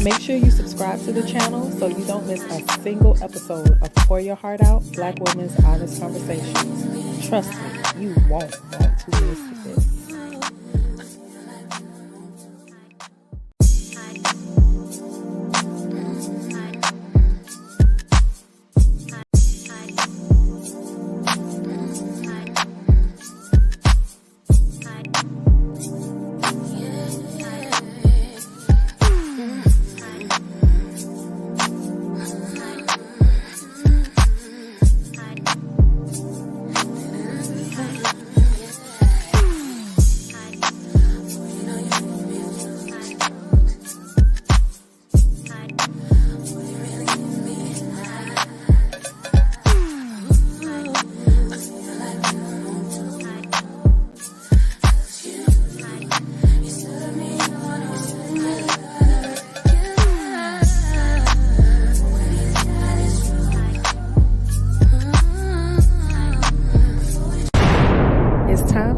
Make sure you subscribe to the channel so you don't miss a single episode of Pour Your Heart Out, Black Women's Honest Conversations. Trust me, you won't want to miss this.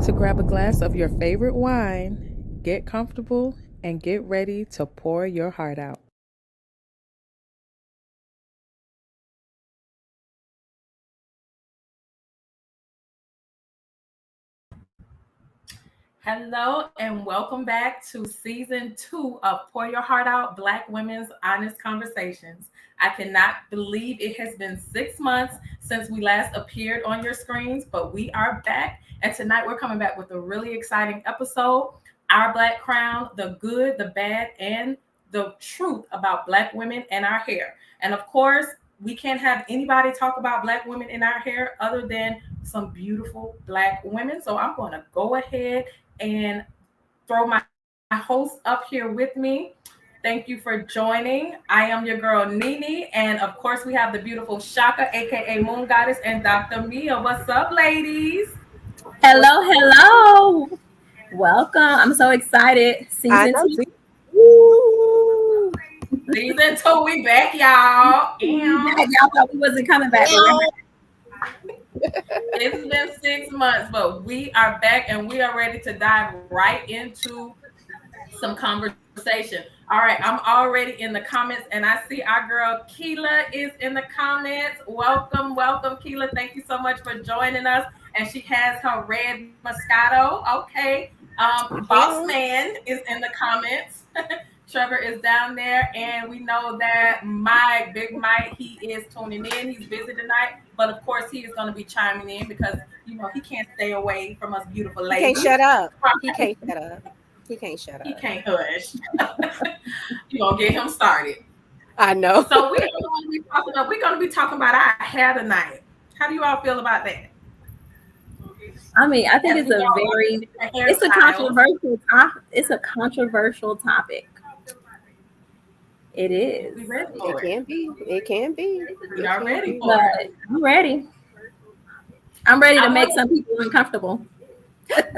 To grab a glass of your favorite wine, get comfortable, and get ready to pour your heart out. Hello and welcome back to season 2 of Pour Your Heart Out, Black Women's Honest Conversations. I cannot believe it has been 6 months since we last appeared on your screens, but we are back. And tonight we're coming back with a really exciting episode, Our Black Crown, the good, the bad, and the truth about Black women and our hair. And of course, we can't have anybody talk about Black women in our hair other than some beautiful Black women. So I'm going to go ahead and throw my host up here with me. Thank you for joining. I am your girl, Nene. And of course, we have the beautiful Shaka, aka Moon Goddess, and Dr. Mia. What's up, ladies? Hello. Welcome. I'm so excited. Season 2. Season 2, we back, y'all. Y'all thought we wasn't coming back. It's been 6 months, but we are back and we are ready to dive right into some conversation. All right, I'm already in the comments and I see our girl Keela is in the comments. Welcome, Keela. Thank you so much for joining us. And she has her red Moscato. Okay. Boss Man is in the comments. Trevor is down there, and we know that Big Mike, he is tuning in. He's busy tonight, but of course he is going to be chiming in because he can't stay away from us beautiful ladies. He can't shut up. He can't shut up. He can't shut up. He can't hush. You're gonna get him started. I know. So we're going to be talking about our hair tonight. How do you all feel about that? I mean, I think it's a controversial topic. It is. It can be. We are ready for it. I'm ready. I'm ready to make some people uncomfortable.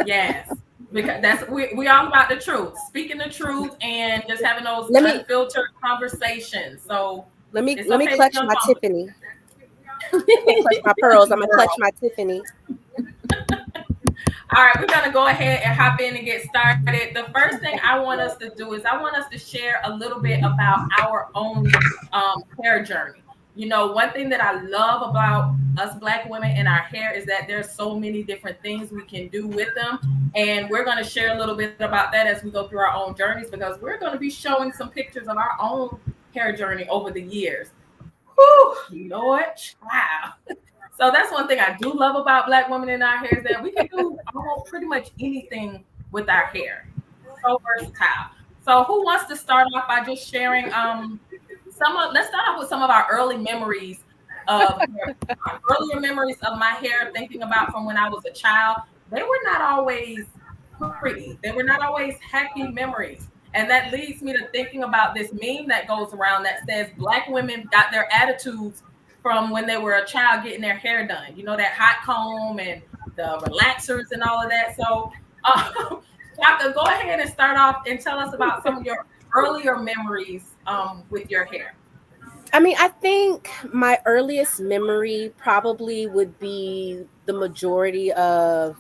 Yes, because we all about the truth, speaking the truth, and just having those unfiltered conversations. So let me clutch my Tiffany. Clutch my pearls. I'm gonna clutch my Tiffany. All right, we're going to go ahead and hop in and get started. The first thing I want us to do is I want us to share a little bit about our own hair journey. One thing that I love about us Black women and our hair is that there's so many different things we can do with them. And we're going to share a little bit about that as we go through our own journeys, because we're going to be showing some pictures of our own hair journey over the years. Whew, Lord, wow. So that's one thing I do love about Black women in our hair is that we can do almost pretty much anything with our hair. So versatile. So who wants to start off by just sharing let's start off with some of our early memories of earlier memories of my hair, thinking about from when I was a child. They were not always pretty. They were not always happy memories. And that leads me to thinking about this meme that goes around that says Black women got their attitudes from when they were a child getting their hair done. That hot comb and the relaxers and all of that. So, Shaka, go ahead and start off and tell us about some of your earlier memories with your hair. I mean, I think my earliest memory probably would be the majority of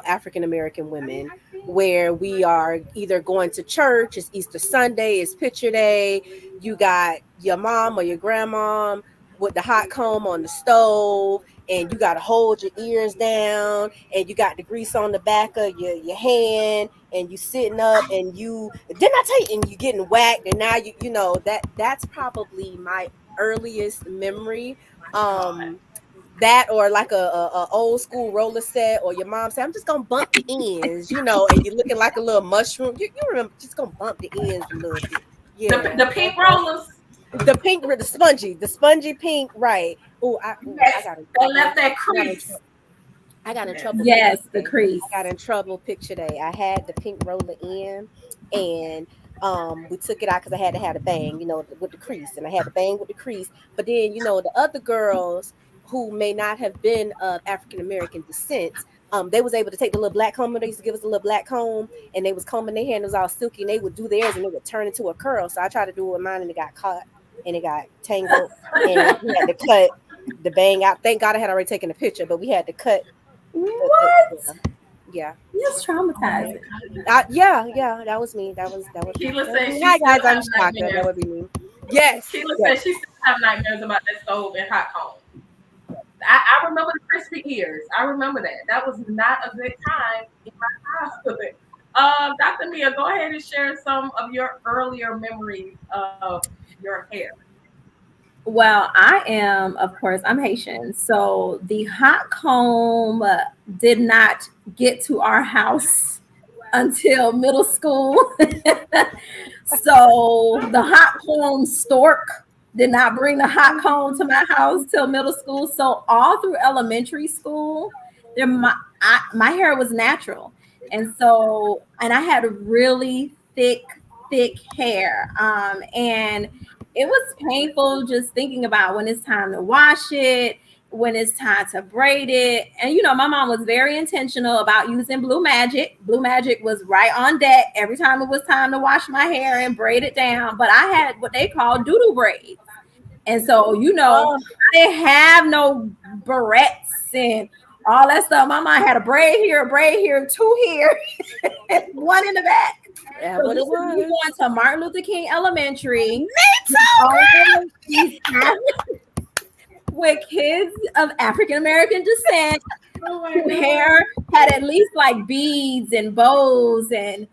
African American women, where we are either going to church, it's Easter Sunday, it's picture day, you got your mom or your grandma with the hot comb on the stove, and you got to hold your ears down, and you got the grease on the back of your hand, and you sitting up, and you didn't I tell you, and you getting whacked, and now that's probably my earliest memory. God. That, or like a old school roller set, or your mom said, I'm just gonna bump the ends, and you're looking like a little mushroom. You remember, just gonna bump the ends a little bit. The, Yeah, the pink rollers. the pink, the spongy pink, right? I Yes, got they left that I got in crease. trouble. I got in Yes. trouble picture Yes, the day. crease. I got in trouble picture day. I had the pink roller in, and we took it out because I had to have a bang, with the crease, and I had to bang with the crease. But then, the other girls who may not have been of African American descent, they was able to take the little black comb. They used to give us a little black comb, and they was combing their hair, and it was all silky, and they would do theirs, and it would turn into a curl. So I tried to do it with mine, and it got caught, and it got tangled, and we had to cut the bang out. Thank God I had already taken a picture, but we had to cut What? yeah. That's traumatizing. Yeah, that was me. Keela That would said be me. she Hi still guys, I'm have Shaka. That nightmares. would be me. Yes, Keela yes. said she still have nightmares about that stove and hot comb. I remember the crispy ears. I remember that. That was not a good time in my childhood. Dr. Mia, go ahead and share some of your earlier memories of your hair. Well, of course, I'm Haitian. So the hot comb did not get to our house until middle school. So the hot comb stork did not bring the hot comb to my house till middle school. So all through elementary school, my hair was natural. And I had really thick hair. And it was painful just thinking about when it's time to wash it, when it's time to braid it. And my mom was very intentional about using Blue Magic. Blue Magic was right on deck every time it was time to wash my hair and braid it down. But I had what they call doodle braids. And so, Oh, I didn't have no barrettes and all that stuff. My mom had a braid here, two here, and one in the back. yeah, So what this it is me was. going to Martin Luther King Elementary with kids of African American descent Oh my whose God. hair had at least like beads and bows. And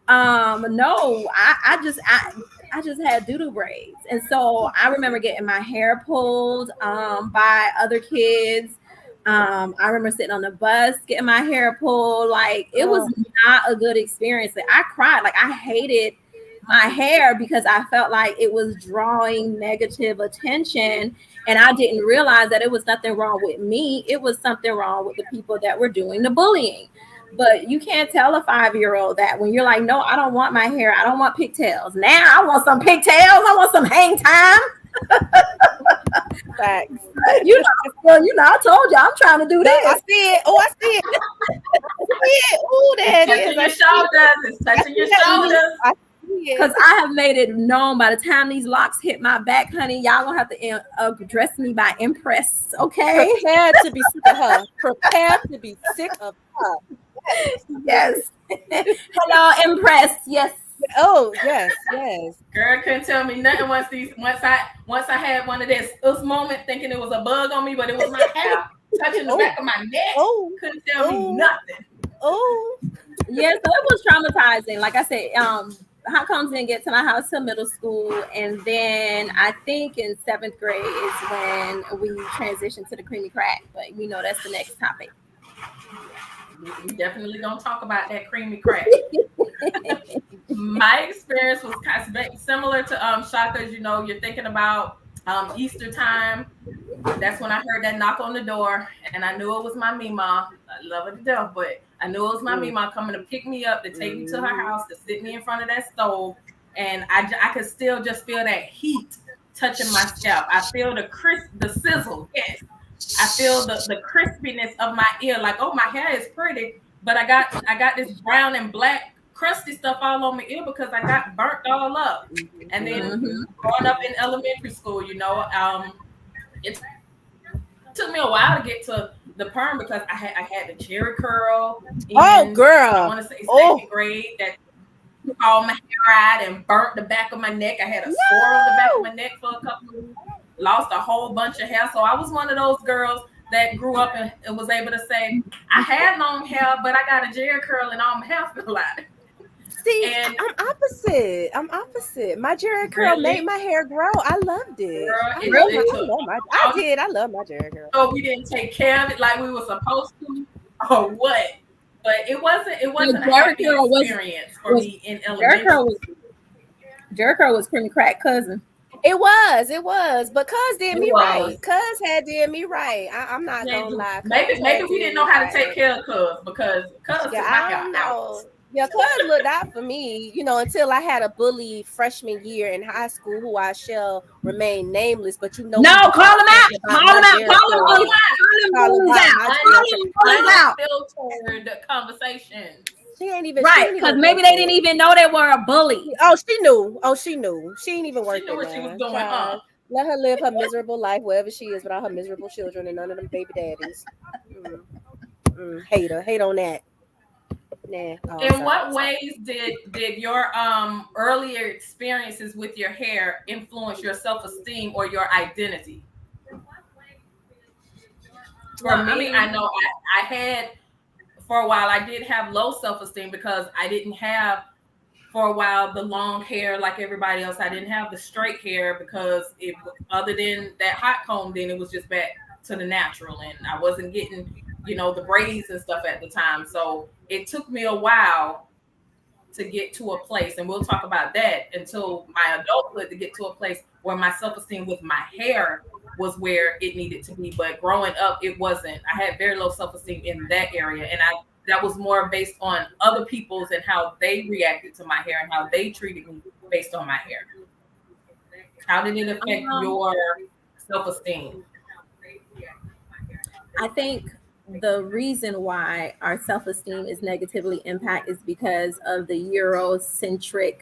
no, I just had doodle braids. And so I remember getting my hair pulled by other kids. I remember sitting on the bus getting my hair pulled. Like, it was Oh, not a good experience. Like, I cried. Like, I hated my hair because I felt like it was drawing negative attention, and I didn't realize that it was nothing wrong with me. It was something wrong with the people that were doing the bullying. But you can't tell a 5-year-old that when you're like, no, I don't want my hair. I don't want pigtails. Now I want some pigtails. I want some hang time. facts. I told you I'm trying to do No, I this see it. Oh, I see it. I see it. Oh, there it Touching is. your I see it. shoulders. It's touching your shoulders. I see because it. I have made it known by the time these locks hit my back, honey, y'all gonna have to address me by Impress, okay? Prepare to be sick of her. Prepare to be sick of her. Yes. Hello, Impress. Yes. Oh, yes, yes. Girl couldn't tell me nothing once I had one of this moment thinking it was a bug on me, but it was my hair touching the back of my neck. Oh, Couldn't tell me nothing. oh. Yeah, so it was traumatizing. Like I said, hot combs didn't get to my house till middle school, and then I think in 7th grade is when we transitioned to the creamy crack. But we know that's the next topic. We definitely gonna talk about that creamy crack. My experience was kind of similar to Shaka's. You're thinking about Easter time. That's when I heard that knock on the door, and I knew it was my Mima. I love her to death, but I knew it was my Mima coming to pick me up, to take me to her house, to sit me in front of that stove, and I could still just feel that heat touching my scalp. I feel the sizzle. Yes, I feel the crispiness of my ear. Like, oh, my hair is pretty, but I got this brown and black crusty stuff all on my ear because I got burnt all up. And then growing up in elementary school, it took me a while to get to the perm because I had the Jerry curl Oh, in, I girl. want to say, Oh, second grade, that all my hair out and burnt the back of my neck. I had a sore on the back of no. my neck for a couple of weeks. Lost a whole bunch of hair. So I was one of those girls that grew up and was able to say, I had long hair, but I got a Jerry curl and all my hair fell out. See, And I'm opposite. I'm opposite. My Jerry curl made really, my hair grow. I loved it. girl, I it, love my. it I took love my. I all did. I love my Jerry curl. so we didn't take care of it like we were supposed to, or what. But it wasn't a happy Jericho experience for was me in Jericho elementary. was Jericho was creamy crack cousin. It was. It was. But Cuz did It me right. was. Cuz had did me right. I'm not Yeah, gonna lie. maybe Cuz maybe had we did didn't me know how to take right. care of Cuz because Cuz Yeah, took my I hair don't out. know. Yeah, Cuz looked out for me, until I had a bully freshman year in high school who I shall remain nameless, but you know No, who you call them out. talking about Call my them out. Jerry Call them Call bullies. them curl. out. Call them All bullies about out. my Call Jerry curl. them bullies out. Unfiltered conversations. She Right, ain't because even maybe worth they didn't it. even know they were a bully. Oh, she knew. Oh, she knew. She ain't even She worth knew it, what she was man. doing, huh? Child, let her live her miserable life wherever she is without her miserable children and none of them baby daddies. Mm, hate on that. Nah. Oh, In sorry. what ways did your earlier experiences with your hair influence your self-esteem or your identity? For Well, I me, I mean, know I had for a while I did have low self-esteem because I didn't have for a while the long hair like everybody else. I didn't have the straight hair because it other than that hot comb, then it was just back to the natural, and I wasn't getting the braids and stuff at the time. So it took me a while to get to a place, and we'll talk about that until my adulthood to get to a place where my self-esteem with my hair was where it needed to be. But growing up, it wasn't. I had very low self-esteem in that area, and I that was more based on other people's and how they reacted to my hair and how they treated me based on my hair. How did it affect um, your self-esteem? I think the reason why our self-esteem is negatively impacted is because of the Eurocentric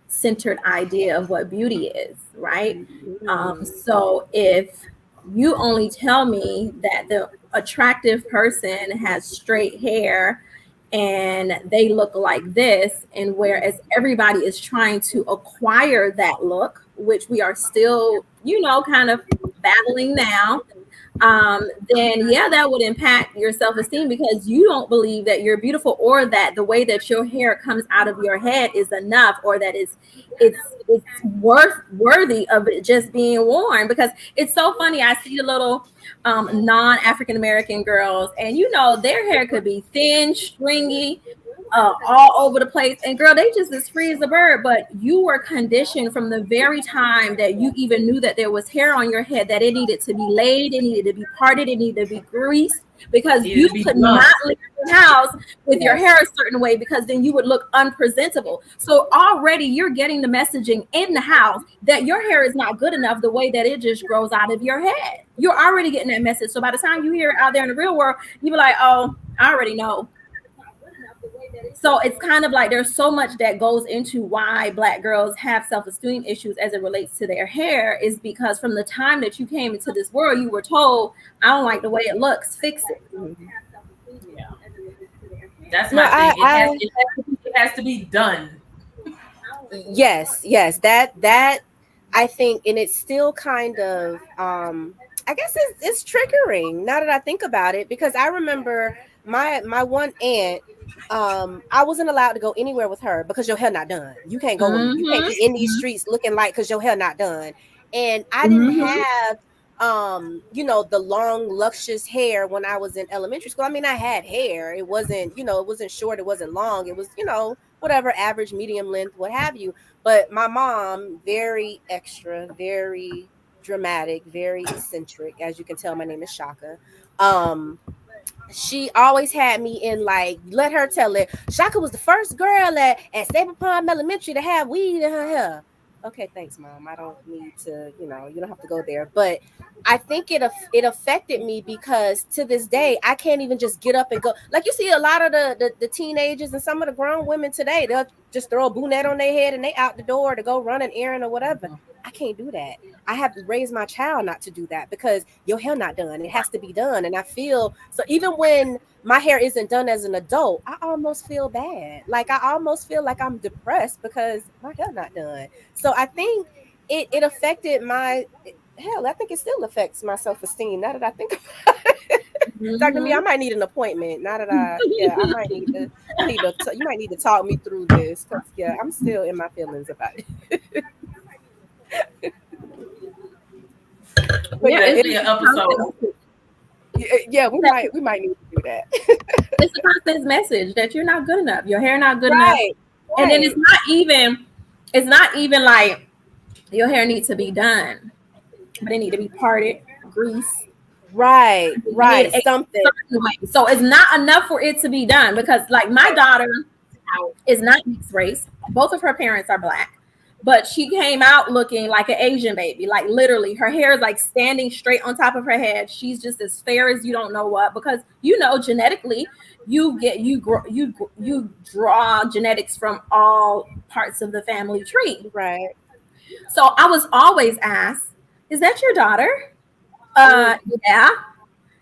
centered idea of what beauty is, right? Mm, So if you only tell me that the attractive person has straight hair and they look like this, and whereas everybody is trying to acquire that look, which we are still, kind of battling now, then yeah, that would impact your self-esteem because you don't believe that you're beautiful or that the way that your hair comes out of your head is enough or that it's worthy of it just being worn. Because it's so funny, I see the little non-African American girls, and their hair could be thin, stringy, all over the place. And girl, they just as free as a bird. But you were conditioned from the very time that you even knew that there was hair on your head that it needed to be laid, it needed to be parted, it needed to be greased because Needed you to be could done. not leave the house with your yes. hair a certain way because then you would look unpresentable. So already you're getting the messaging in the house that your hair is not good enough the way that it just grows out of your head. You're already getting that message. So by the time you hear it out there in the real world, you be like, oh, I already know. So it's kind of like there's so much that goes into why Black girls have self-esteem issues as it relates to their hair is because from the time that you came into this world, you were told, I don't like the way it looks, fix it. Mhm. Yeah, that's No, my thing. It has I it has, it has to be done. yes, that I think, and it's still kind of I guess it's triggering now that I think about it, because I remember my one aunt, I wasn't allowed to go anywhere with her because your hair not done. You can't be in these Mm-hmm. streets looking like, because your hair not done. And I didn't Mm-hmm. have the long luscious hair when I was in elementary school. I mean, I had hair. It wasn't, it wasn't short, it wasn't long. It was, whatever, average, medium length, what have you. But my mom, very extra, very dramatic, very eccentric. As you can tell, my name is Shaka. Um, she always had me in, like, let her tell it. Shaka was the first girl at Stable Palm Elementary to have weed in her hair. Okay, thanks, mom. I don't need to, you don't have to go there. But I think it affected me because to this day I can't even just get up and go. Like, you see a lot of the teenagers and some of the grown women today, they'll just throw a brunette on their head and they out the door to go run an errand or whatever. I can't do that. I have to raise my child not to do that because your hair not done. It has to be done. And I feel so even when my hair isn't done as an adult, I almost feel bad. Like I almost feel like I'm depressed because my hair not done. So I think it affected my hell. I think it still affects my self esteem. Now that I think about it, Dr. Me, I might need an appointment. Now that I might need to. You might need to talk me through this because yeah, I'm still in my feelings about it. But Yeah, it'll be an episode. Yeah, we might need to do that. It's a constant message that you're not good enough. Your hair not good Right, enough. And then it's not even like your hair needs to be done, but it need to be parted, grease. right, Need a something. certain way. So it's not enough for it to be done because like my daughter is not mixed race. Both of her parents are black, but she came out looking like an Asian baby. Like literally, her hair is like standing straight on top of her head. She's just as fair as you don't know what because you know genetically you draw genetics from all parts of the family tree. Right. So I was always asked, "Is that your daughter?" Yeah,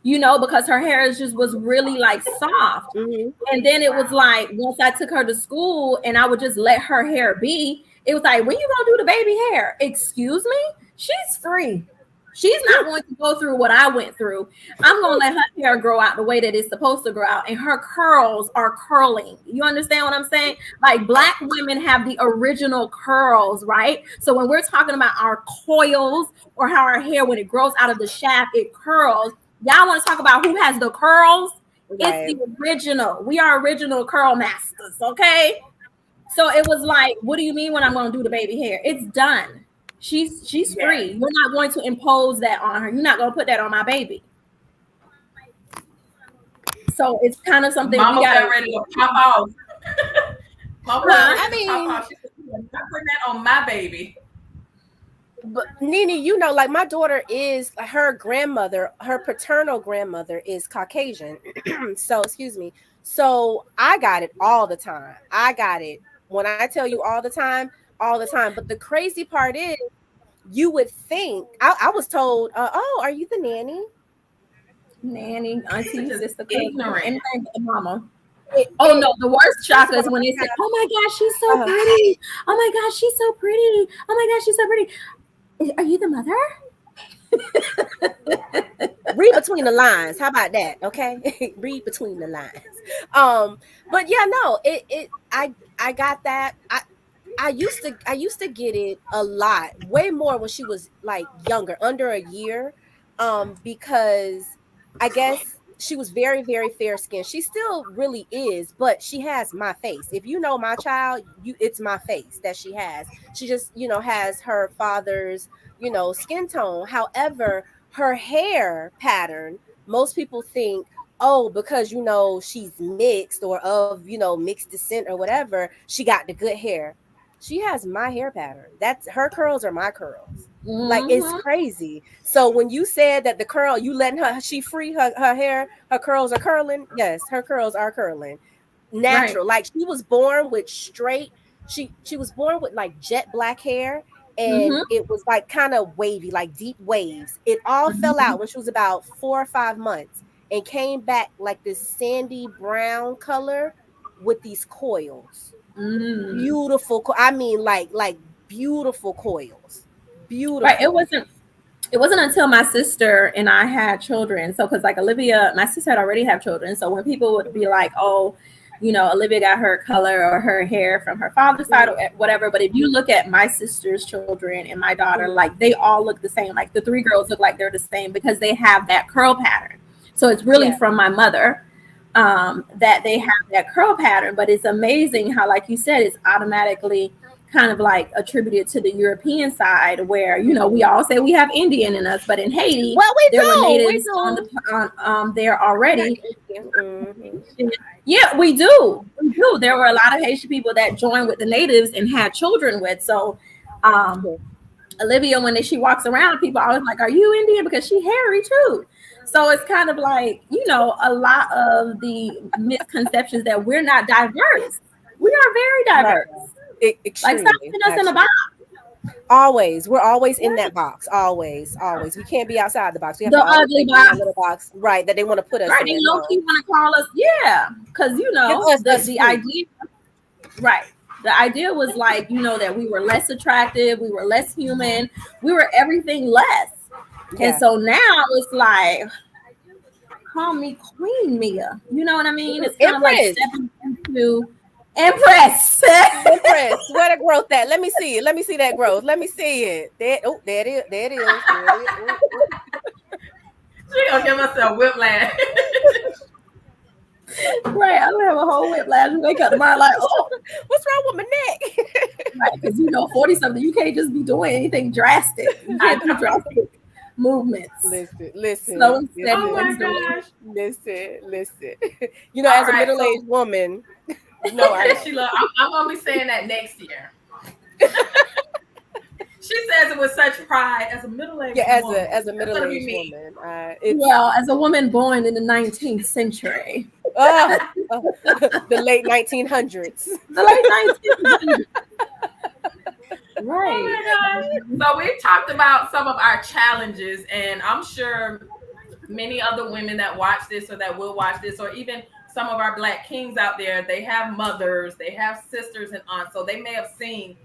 you know, because her hair was really like soft. Mm-hmm. And then it was like once I took her to school and I would just let her hair be, it was like, when you gonna do the baby hair? Excuse me? She's free. She's not going to go through what I went through. I'm gonna let her hair grow out the way that it's supposed to grow out, and her curls are curling. You understand what I'm saying? Like black women have the original curls, right? So when we're talking about our coils or how our hair, when it grows out of the shaft, it curls. Y'all want to talk about who has the curls? Right. It's the original. We are original curl masters, okay? So it was like, what do you mean when I'm going to do the baby hair? It's done. She's free. You're not going to impose that on her. You're not going to put that on my baby. So it's kind of something Mama we got got ready to pop off. Mama got ready to pop off. She said, "I'm not putting that on my baby." But Nene, you know, like my daughter is her grandmother, her paternal grandmother is Caucasian. So, excuse me. So I got it all the time. I got it when I tell you all the time, all the time. But the crazy part is, you would think I was told, "Oh, are you the nanny?" nanny, auntie, sister, cousin, Ignorant. anything but the mama. Oh no, the worst shock is when they say, "Oh my gosh, she's so pretty. Oh my gosh, she's so pretty. Oh my gosh, she's so pretty. Are you the mother?" Read between the lines. How about that? Okay. Read between the lines. But yeah, no, I got that. I used to get it a lot, way more when she was like younger, under a year. Because I guess she was very, very fair skinned. She still really is, but she has my face. If you know my child, it's my face that she has. She just, has her father's, skin tone. However, her hair pattern, most people think, oh, because she's mixed or of mixed descent or whatever, she got the good hair. She has my hair pattern. That's her curls are my curls. Mm-hmm. Like it's crazy. So when you said that the curl, you letting she free her hair, her curls are curling. Yes, her curls are curling. Natural. Right. Like she was born with straight. She was born with like jet black hair, and it was like kind of wavy, like deep waves. It all fell out when she was about 4 or 5 months and came back like this sandy brown color with these coils. Beautiful. I mean, like beautiful coils. Beautiful. Right. It wasn't until my sister and I had children. So, because like Olivia, my sister had already have children. So when people would be like, "Oh, Olivia got her color or her hair from her father's side or whatever," but if you look at my sister's children and my daughter, like they all look the same. Like the 3 girls look like they're the same because they have that curl pattern. So it's really from my mother. That they have that curl pattern, but it's amazing how, like you said, it's automatically kind of like attributed to the European side, where we all say we have Indian in us, but in Haiti, there were natives on there already. Yeah, we do. There were a lot of Haitian people that joined with the natives and had children with. So, Olivia, when she walks around, people are always like, "Are you Indian?" Because she hairy too. So it's kind of like, a lot of the misconceptions that we're not diverse. We are very diverse. Extremely, like stop putting us in a box. Always. We're always in that box. Always. Always. We can't be outside the box. We have The to always ugly stay in that box. little box, right? That they want to put us Right. They in. low key No. want to call us, yeah. Because Give us the food. idea, right. The idea was like, that we were less attractive, we were less human, we were everything less. And Yeah. so now it's like, call me Queen Mia. You know what I mean? It's kind of like Empress. stepping into Empress. Empress. Where the growth at? Let me see it. Let me see that growth. Let me see it. There, oh, there it is. There it is. There it is. Ooh, ooh. She gonna give us a whiplash. Right. I would have a whole whiplash and wake up tomorrow like, oh, What's wrong with my neck? right. Because 40 something, you can't just be doing anything drastic. You can't do drastic movements. Listen, Slow and steady Oh my wins the race. gosh. listen. All As a right, so middle-aged woman, I okay, know. Sheila, I'm gonna be saying that next year. She says it with such pride as a middle-aged Yeah, woman. as a That's gonna be middle-aged me. woman, it's Well, as a woman born in the 19th century, uh, uh, the late 1900s. the late 19th. Oh Right. my gosh. So we've talked about some of our challenges, and I'm sure many other women that watch this or that will watch this, or even some of our Black kings out there, they have mothers, they have sisters and aunts, so they may have seen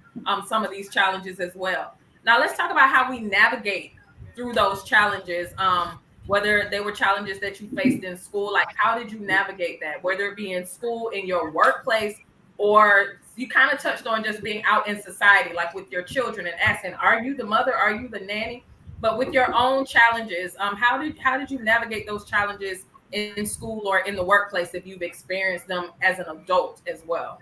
some of these challenges as well. Now let's talk about how we navigate through those challenges. Whether they were challenges that you faced in school, like how did you navigate that? Whether it be in school, in your workplace, or you kind of touched on just being out in society, like with your children and asking, are you the mother? Are you the nanny? But with your own challenges, how did you navigate those challenges in school or in the workplace if you've experienced them as an adult as well?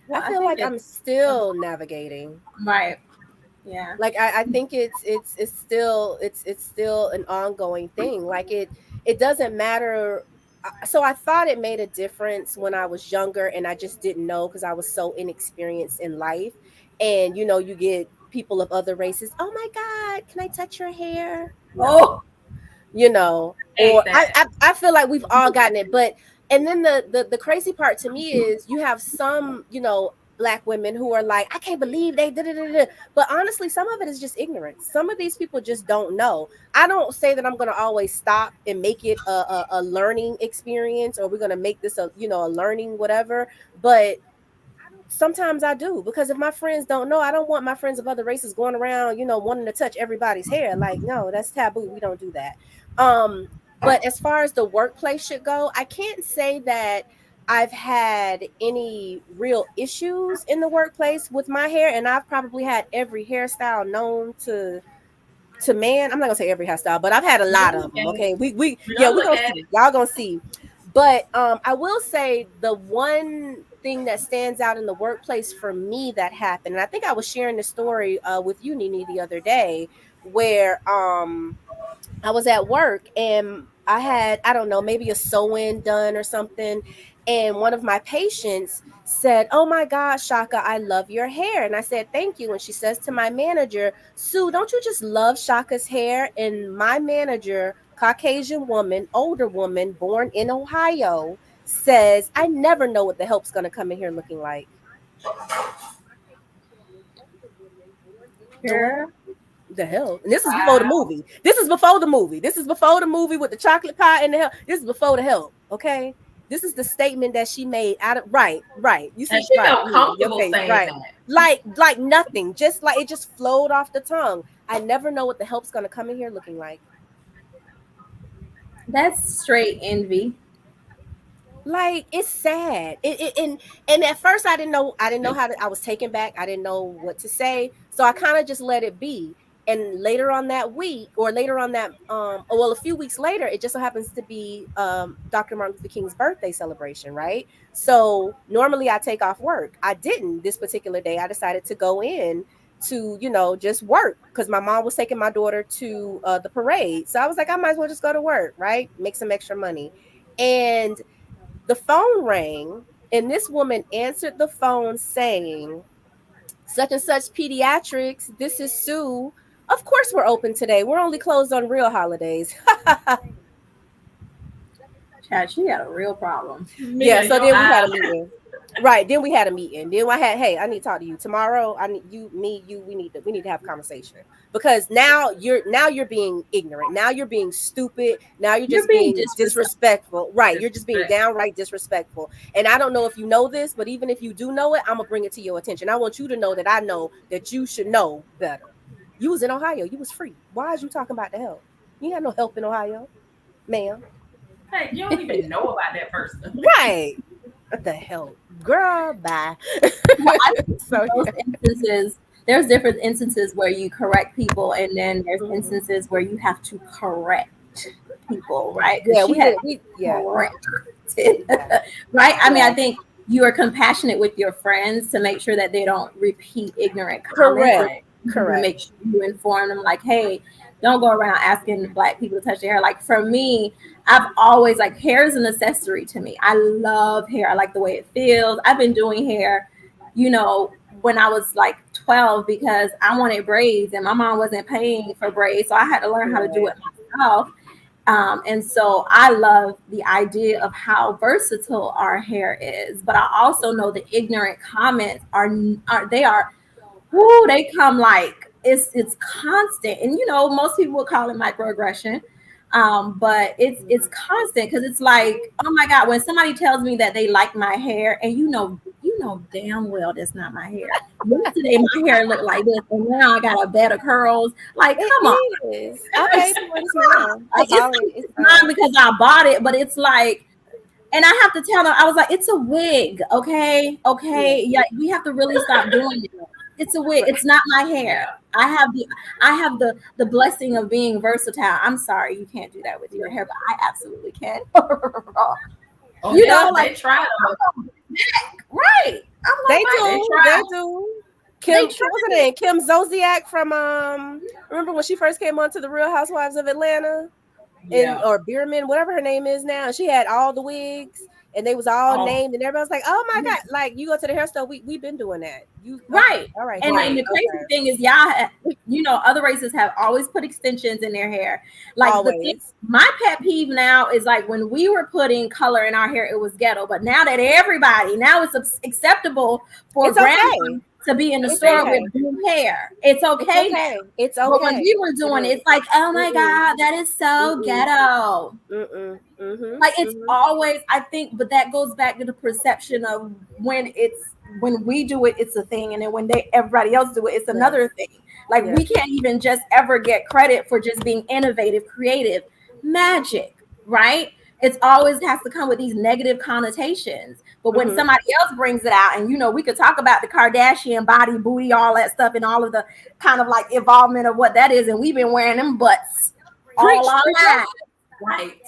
Well, I I feel think like I'm still navigating. right. Yeah. Like I think it's still an ongoing thing. Like it doesn't matter. So I thought it made a difference when I was younger, and I just didn't know because I was so inexperienced in life. And you get people of other races. Oh my God, can I touch your hair? No, Oh, or Hate that. I feel like we've all gotten it. But and then the crazy part to me is you have some Black women who are like, I can't believe they did it. But honestly, some of it is just ignorance. Some of these people just don't know. I don't say that I'm going to always stop and make it a learning experience, or we're going to make this a learning whatever. But sometimes I do, because if my friends don't know, I don't want my friends of other races going around, wanting to touch everybody's hair. Like, no, that's taboo. We don't do that. But as far as the workplace should go, I can't say that I've had any real issues in the workplace with my hair, and I've probably had every hairstyle known to man. I'm not gonna say every hairstyle, but I've had a lot of them. Okay. Okay, we We're yeah, gonna we look gonna at see. it. Y'all gonna see. But I will say the one thing that stands out in the workplace for me that happened, and I think I was sharing the story with you, Nini, the other day, where I was at work and I had, I don't know, maybe a sew-in done or something. And one of my patients said, "Oh my God, Shaka, I love your hair." And I said, "Thank you." And she says to my manager, "Sue, don't you just love Shaka's hair?" And my manager, Caucasian woman, older woman, born in Ohio, says, "I never know what the help's going to come in here looking like." The what? girl. The hell? And this is before the Wow. movie. This is before the movie. This is before the movie with the chocolate pie and the hell. This is before the help. Okay. This is the statement that she made out of right. You And see, she right, felt your comfortable face, saying right. that. Like nothing. Just like it just flowed off the tongue. I never know what the help's gonna come in here looking like. That's straight envy. Like it's sad. And at first I didn't know how to, I was taken back. I didn't know what to say. So I kind of just let it be. And later on that week, or later on that a few weeks later, it just so happens to be Dr. Martin Luther King's birthday celebration, right? So normally I take off work. I didn't this particular day. I decided to go in to just work because my mom was taking my daughter to the parade. So I was like, I might as well just go to work, right? Make some extra money. And the phone rang, and this woman answered the phone saying, "Such and such pediatrics, this is Sue. Of course we're open today. We're only closed on real holidays." Chad, she got a real problem. Yeah, Mia, so your then we had eyes. a meeting. Right. Then we had a meeting. Then I had, hey, I need to talk to you tomorrow. I need you, me, you. We need to have a conversation because now you're being ignorant. Now you're being stupid. Now you're You're just being being disrespectful. disrespectful. Right. You're just being Disrespect. downright disrespectful. And I don't know if you know this, but even if you do know it, I'm gonna bring it to your attention. I want you to know that I know that you should know better. You was in Ohio. You was free. Why is you talking about the help? You ain't had no help in Ohio, ma'am. Hey, you don't even know about that person. Right. The help, girl. Bye. Well, I think in So those instances, there's different instances where you correct people, and then there's mhm. instances where you have to correct people, right? Because Yeah, she we had did. We yeah, corrected, yeah, right? I mean, I yeah. think you are compassionate with your friends to make sure that they don't repeat ignorant comments, and Correct. Right. you Correct. make sure you inform them, like, hey, don't go around asking Black people to touch their hair. Like for me, I've always like hair is an accessory to me. I love hair. I like the way it feels. I've been doing hair, you know, when I was like 12 because I wanted braids and my mom wasn't paying for braids, so I had to learn how to do Right. it myself. And so I love the idea of how versatile our hair is, but I also know the ignorant comments are they are whoo, they come like it's constant. And you know, most people would call it microaggression. But it's Mhm. constant because it's like, oh my God, when somebody tells me that they like my hair, and you know damn well that's not my hair. Yesterday my hair looked like this, and now I got a bed of curls. Like, It come on. is. I paid for it as well. I Like it's bought it. like It's it's mine fine. because I bought it, but it's like, and I have to tell them, I was like, it's a wig, okay? Yeah. Okay. Yeah, we have to really stop doing it. It's a wig. Right. It's not my hair. Yeah. I have the blessing of being versatile. I'm sorry you can't do that with your Yeah. hair, but I absolutely can. Oh, You they know, like they try to. right. I'm They like, They do. try. They do. they Kim, what's her try. name? Kim Zolciak from remember when she first came on to the Real Housewives of Atlanta? And Yeah. or Bierman, whatever her name is now. She had all the wigs and they was all Oh, named and everybody was like, oh my God. Like you go to the hair store, we've been doing that. You okay, Right. all right, And right. the honey. crazy Okay. thing is, you know, other races have always put extensions in their hair. Like the thing, Always. my pet peeve now is like when we were putting color in our hair, it was ghetto. But now that everybody, now it's acceptable for It's grandma okay. to be in the It's store See, with okay. blue hair. It's It's okay now. okay. It's But when okay. we were It doing it, is. it's like, oh my Mm-mm. God, that is so Mm-mm. ghetto. Mm-mm. Mm-hmm. Like it's Mm-hmm. always, I think, but that goes back to the perception of when we do it, it's a thing, and then when everybody else do it, it's Yes. another thing. Like Yes. we can't even just ever get credit for just being innovative, creative, magic, right? It's always has to come with these negative connotations. But when Mm-hmm. somebody else brings it out, and you know, we could talk about the Kardashian body, booty, all that stuff, and all of the kind of like involvement of what that is, and we've been wearing them butts all Preach, our preacher. lives. right.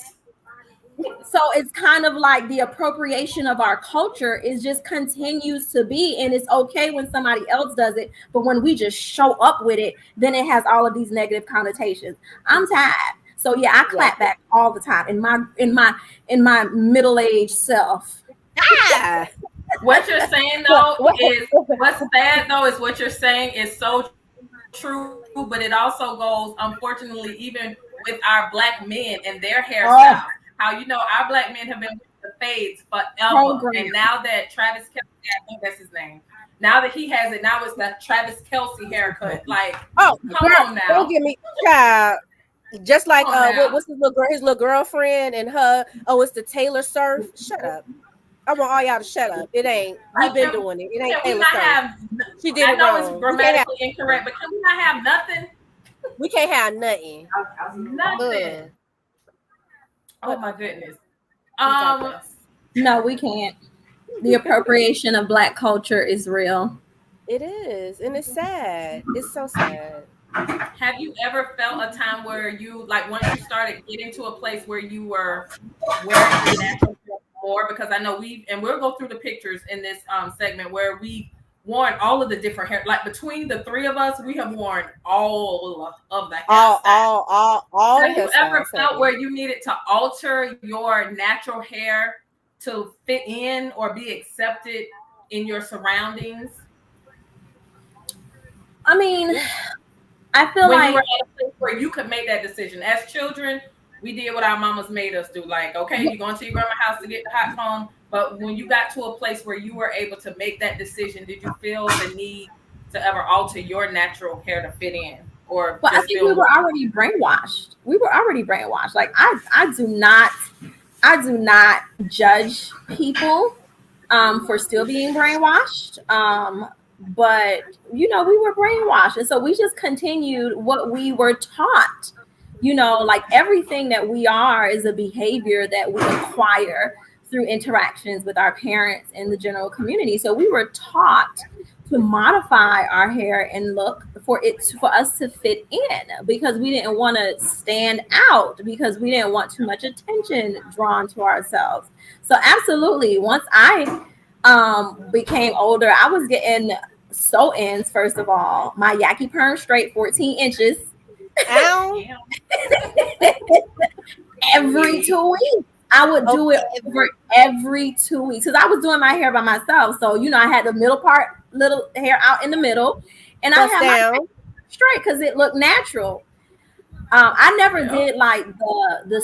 So it's kind of like the appropriation of our culture is just continues to be, and it's okay when somebody else does it, but when we just show up with it, then it has all of these negative connotations. I'm tired. So yeah, I Yeah. clap back all the time in my middle-aged self. Ah. What you're saying What, though what, is what's sad though is what you're saying is so true, but it also goes, unfortunately, even with our black men and their hairstyles. Oh, How our black men have been with the fades forever, and program. now that Travis Kelce, I think that's his name. Now that he has it, now it's the Travis Kelce haircut. Like, oh, come girl, on don't now, give me child. Just come like on now. what's his little girl, his little girlfriend and her. Oh, it's the Taylor Surf. Shut up. I want all y'all to shut up. It ain't. We've Like, been doing it. It ain't can we Taylor not Surf. have? She did I it know it's wrong. grammatically incorrect, but can we not have nothing? We can't have nothing. Nothing. Ugh. Oh But my okay, goodness. we Um, digress. No, we can't. The appropriation of black culture is real. It is, and it's sad. It's so sad. have you ever felt a time where you like once you started getting to a place where you were wearing your natural hair more? Because I know we'll go through the pictures in this segment where we worn all of the different hair. Like between the three of us, we have worn all of the hairstyles. All the Have you ever hairstyles, felt honey. where you needed to alter your natural hair to fit in or be accepted in your surroundings I mean, Yeah. I feel when you were like at a place where you could make that decision? As children, we did what our mamas made us do. Like, okay, you're going to your grandma's house to get the hot comb, But when you got to a place where you were able to make that decision, did you feel the need to ever alter your natural hair to fit in, or But I just think we feel were more? already brainwashed. We were already brainwashed. Like I do not judge people for still being brainwashed. But we were brainwashed, and so we just continued what we were taught. Like everything that we are is a behavior that we acquire through interactions with our parents and the general community. So we were taught to modify our hair and look for us to fit in, because we didn't want to stand out, because we didn't want too much attention drawn to ourselves. So absolutely, once I became older, I was getting sew-ins. First of all, my Yaki perm straight 14 inches Ow. Damn. every 2 weeks. I would do it Okay. over every 2 weeks, because I was doing my hair by myself. So I had the middle part, little hair out in the middle, and I Bust had my hair down. straight because it looked natural. I never Yep. did like the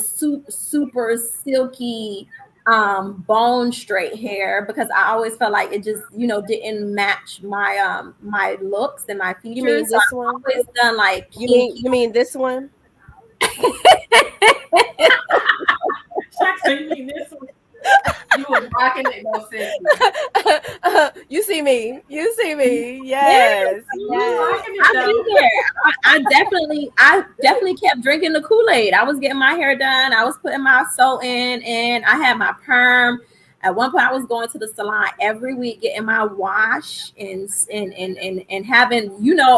super silky bone straight hair, because I always felt like it just didn't match my looks and my You mean features. So this I've one? always done like You mean kinky. you mean this one? Shucks, so you mean this one? You was rocking it, no sissy. You see me. You see me. Yeah, Yes. You was Yes. rocking I've it been though. there. I definitely kept drinking the Kool-Aid. I was getting my hair done. I was putting my sew in. I had my perm. At one point, I was going to the salon every week, getting my wash and having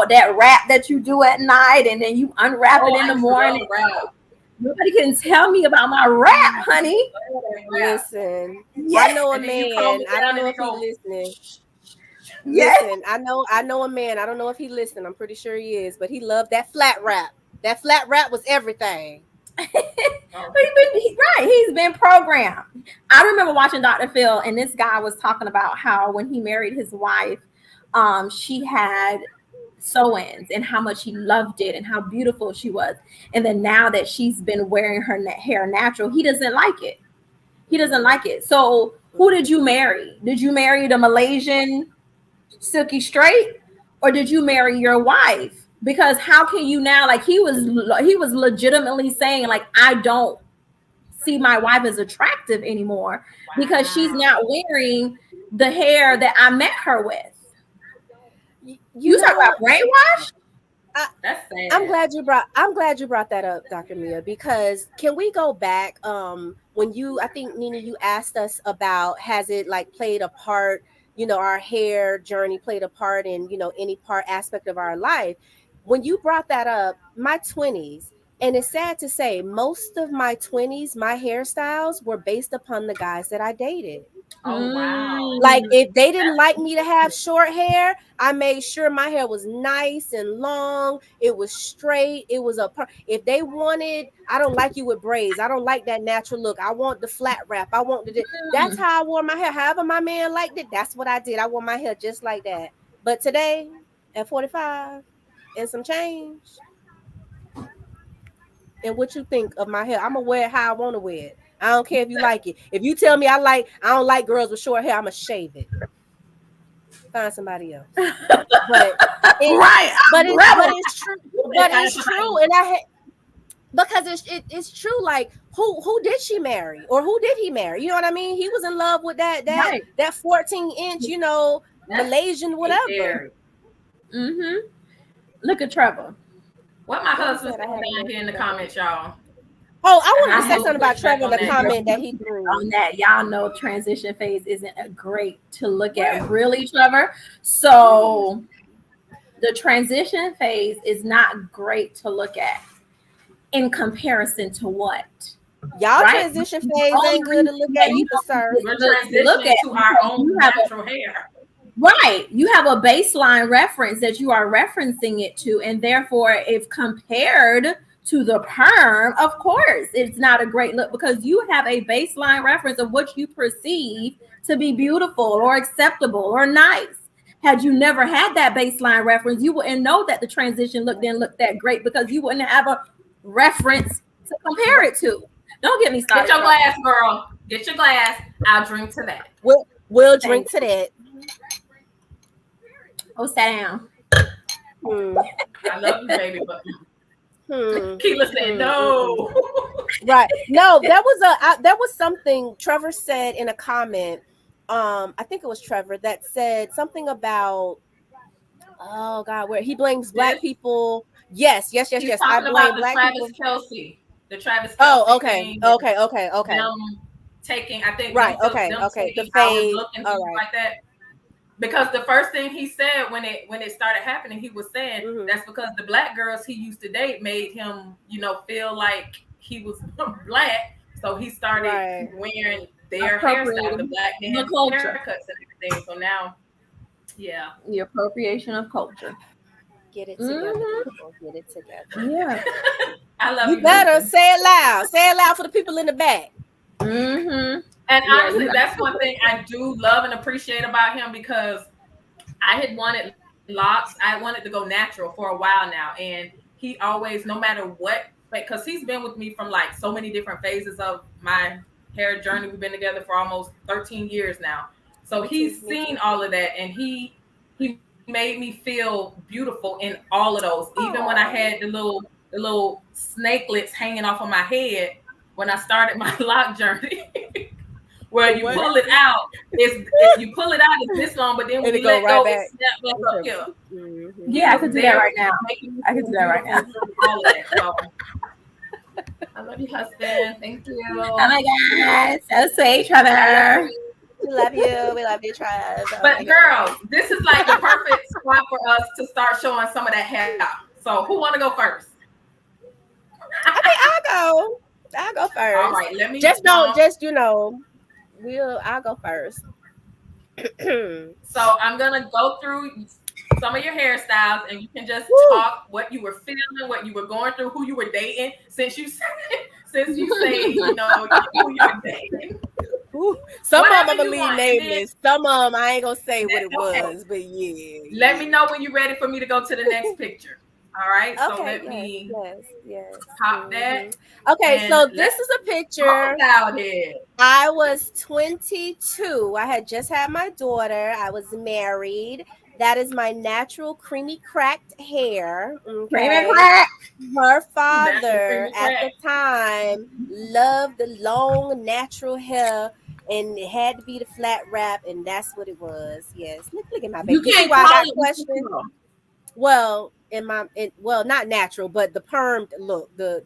that wrap that you do at night, and then you unwrap Oh, it in I the used to love morning. the rap. Nobody can tell me about my wrap, honey. Love that rap. Listen, I Yes, know a And then you comb man. it I don't down and know it if he go. listening. yes. Listen, I know a man. I don't know if he listening. I'm pretty sure he is, but he loved that flat wrap. That flat wrap was everything. Oh, He's been programmed. I remember watching Dr. Phil, and this guy was talking about how when he married his wife, she had sew-ins and how much he loved it and how beautiful she was. And then now that she's been wearing her hair natural, he doesn't like it. He doesn't like it. So who did you marry? Did you marry the Malaysian silky straight, or did you marry your wife? Because how can you now, like he was legitimately saying, like, I don't see my wife as attractive anymore because she's wow. not wearing the hair that I met her with. You You talk about know, brainwash? That's I'm sad. glad you brought that up, Dr. Mia, because can we go back when I think Nina, you asked us about, has it like played a part, our hair journey played a part in, any part aspect of our life. When you brought that up, my 20s, and it's sad to say most of my 20s, my hairstyles were based upon the guys that I dated. Oh wow. Like Mm. if they didn't like me to have short hair, I made sure my hair was nice and long. It was straight. It was if they wanted, I don't like you with braids. I don't like that natural look. I want the flat wrap. I want that's how I wore my hair. However my man liked it, that's what I did. I wore my hair just like that. But today, at 45 and some change, and what you think of my hair, I'm gonna wear it how I want to wear it. I don't care if you like it. If you tell me I don't like girls with short hair, I'm gonna shave it. Find somebody else. But it, Right. but I'm it's but rebel. it's true. But it's true, and because it's true. Like who did she marry, or who did he marry? You know what I mean? He was in love with Right. that 14-inch, That's Malaysian whatever. scary. Mm-hmm. Look at Trevor. What my Like I husband's said, I saying had to down go here in through the that. comments, y'all. Oh, I wanted to I say will something about push back Trevor in on the that. comment that he threw. On that, y'all know transition phase isn't a great to look at, Well, really, Trevor. So the transition phase is not great to look at in comparison to what, Y'all right? transition The phase only ain't good to reason look that at you either, don't sir. get we're good to look transitioning at, to our because own natural hair. right, you have a baseline reference that you are referencing it to, and therefore, if compared to the perm, of course, it's not a great look, because you have a baseline reference of what you perceive to be beautiful or acceptable or nice. Had you never had that baseline reference, you wouldn't know that the transition look didn't look that great, because you wouldn't have a reference to compare it to. Don't get me started. Get your glass, girl. Get your glass. I'll drink to that. We'll drink to that. Oh, sit down. I love you, baby, but Hmm. Keela said no. Right. No, there was something Trevor said in a comment. I think it was Trevor that said something about, oh God, where he blames black people. Yes. He's I talking blame about the black Travis people. Kelsey. The Travis Oh, Kelsey okay. thing. Okay. Them taking, I think Right. them Okay. The taking our fade. look and All things right. like that. Because the first thing he said when it started happening, he was saying that's because the black girls he used to date made him, feel like he was black. So he started wearing their hairstyle, the black the dance culture. haircuts and everything. So now, yeah. The appropriation of culture. Get it together, people. Get it together. Yeah. I love You you. better Husband. say it loud. Say it loud for the people in the back. Mm-hmm. And honestly, that's one thing I do love and appreciate about him, because I had wanted locks. I wanted to go natural for a while now. And he always, no matter what, because he's been with me from like so many different phases of my hair journey. We've been together for almost 13 years now. So he's seen all of that, and he made me feel beautiful in all of those. Even when I had the little snakelets hanging off of my head when I started my lock journey. Where you pull it out, it's this long, but then when you let go, it snaps back up here. Yeah, I could do that right now. I could do that right now. All of that. So, I love you, husband. Thank you. Oh my God, so sweet, Trevor. We love you. We love you, Trev. But girls, this is like the perfect spot for us to start showing some of that hair. So who want to go first? I'll go first. All right, let me I'll go first. So I'm gonna go through some of your hairstyles, and you can just talk what you were feeling, what you were going through, who you were dating. Since you say who you were dating. Some of them I'm gonna leave nameless. Some of them I ain't gonna say what it was, but yeah. Let me know when you're ready for me to go to the next picture. All right. Okay, So let me yes. pop that. Okay, so this is a picture. About it. I was 22. I had just had my daughter. I was married. That is my natural creamy cracked hair. Okay. Creamy crack. Her father at the time loved the long natural hair, and it had to be the flat wrap, and that's what it was. Yes. Look at my baby. You can't why I call got questions. Well, not natural, but the permed look, the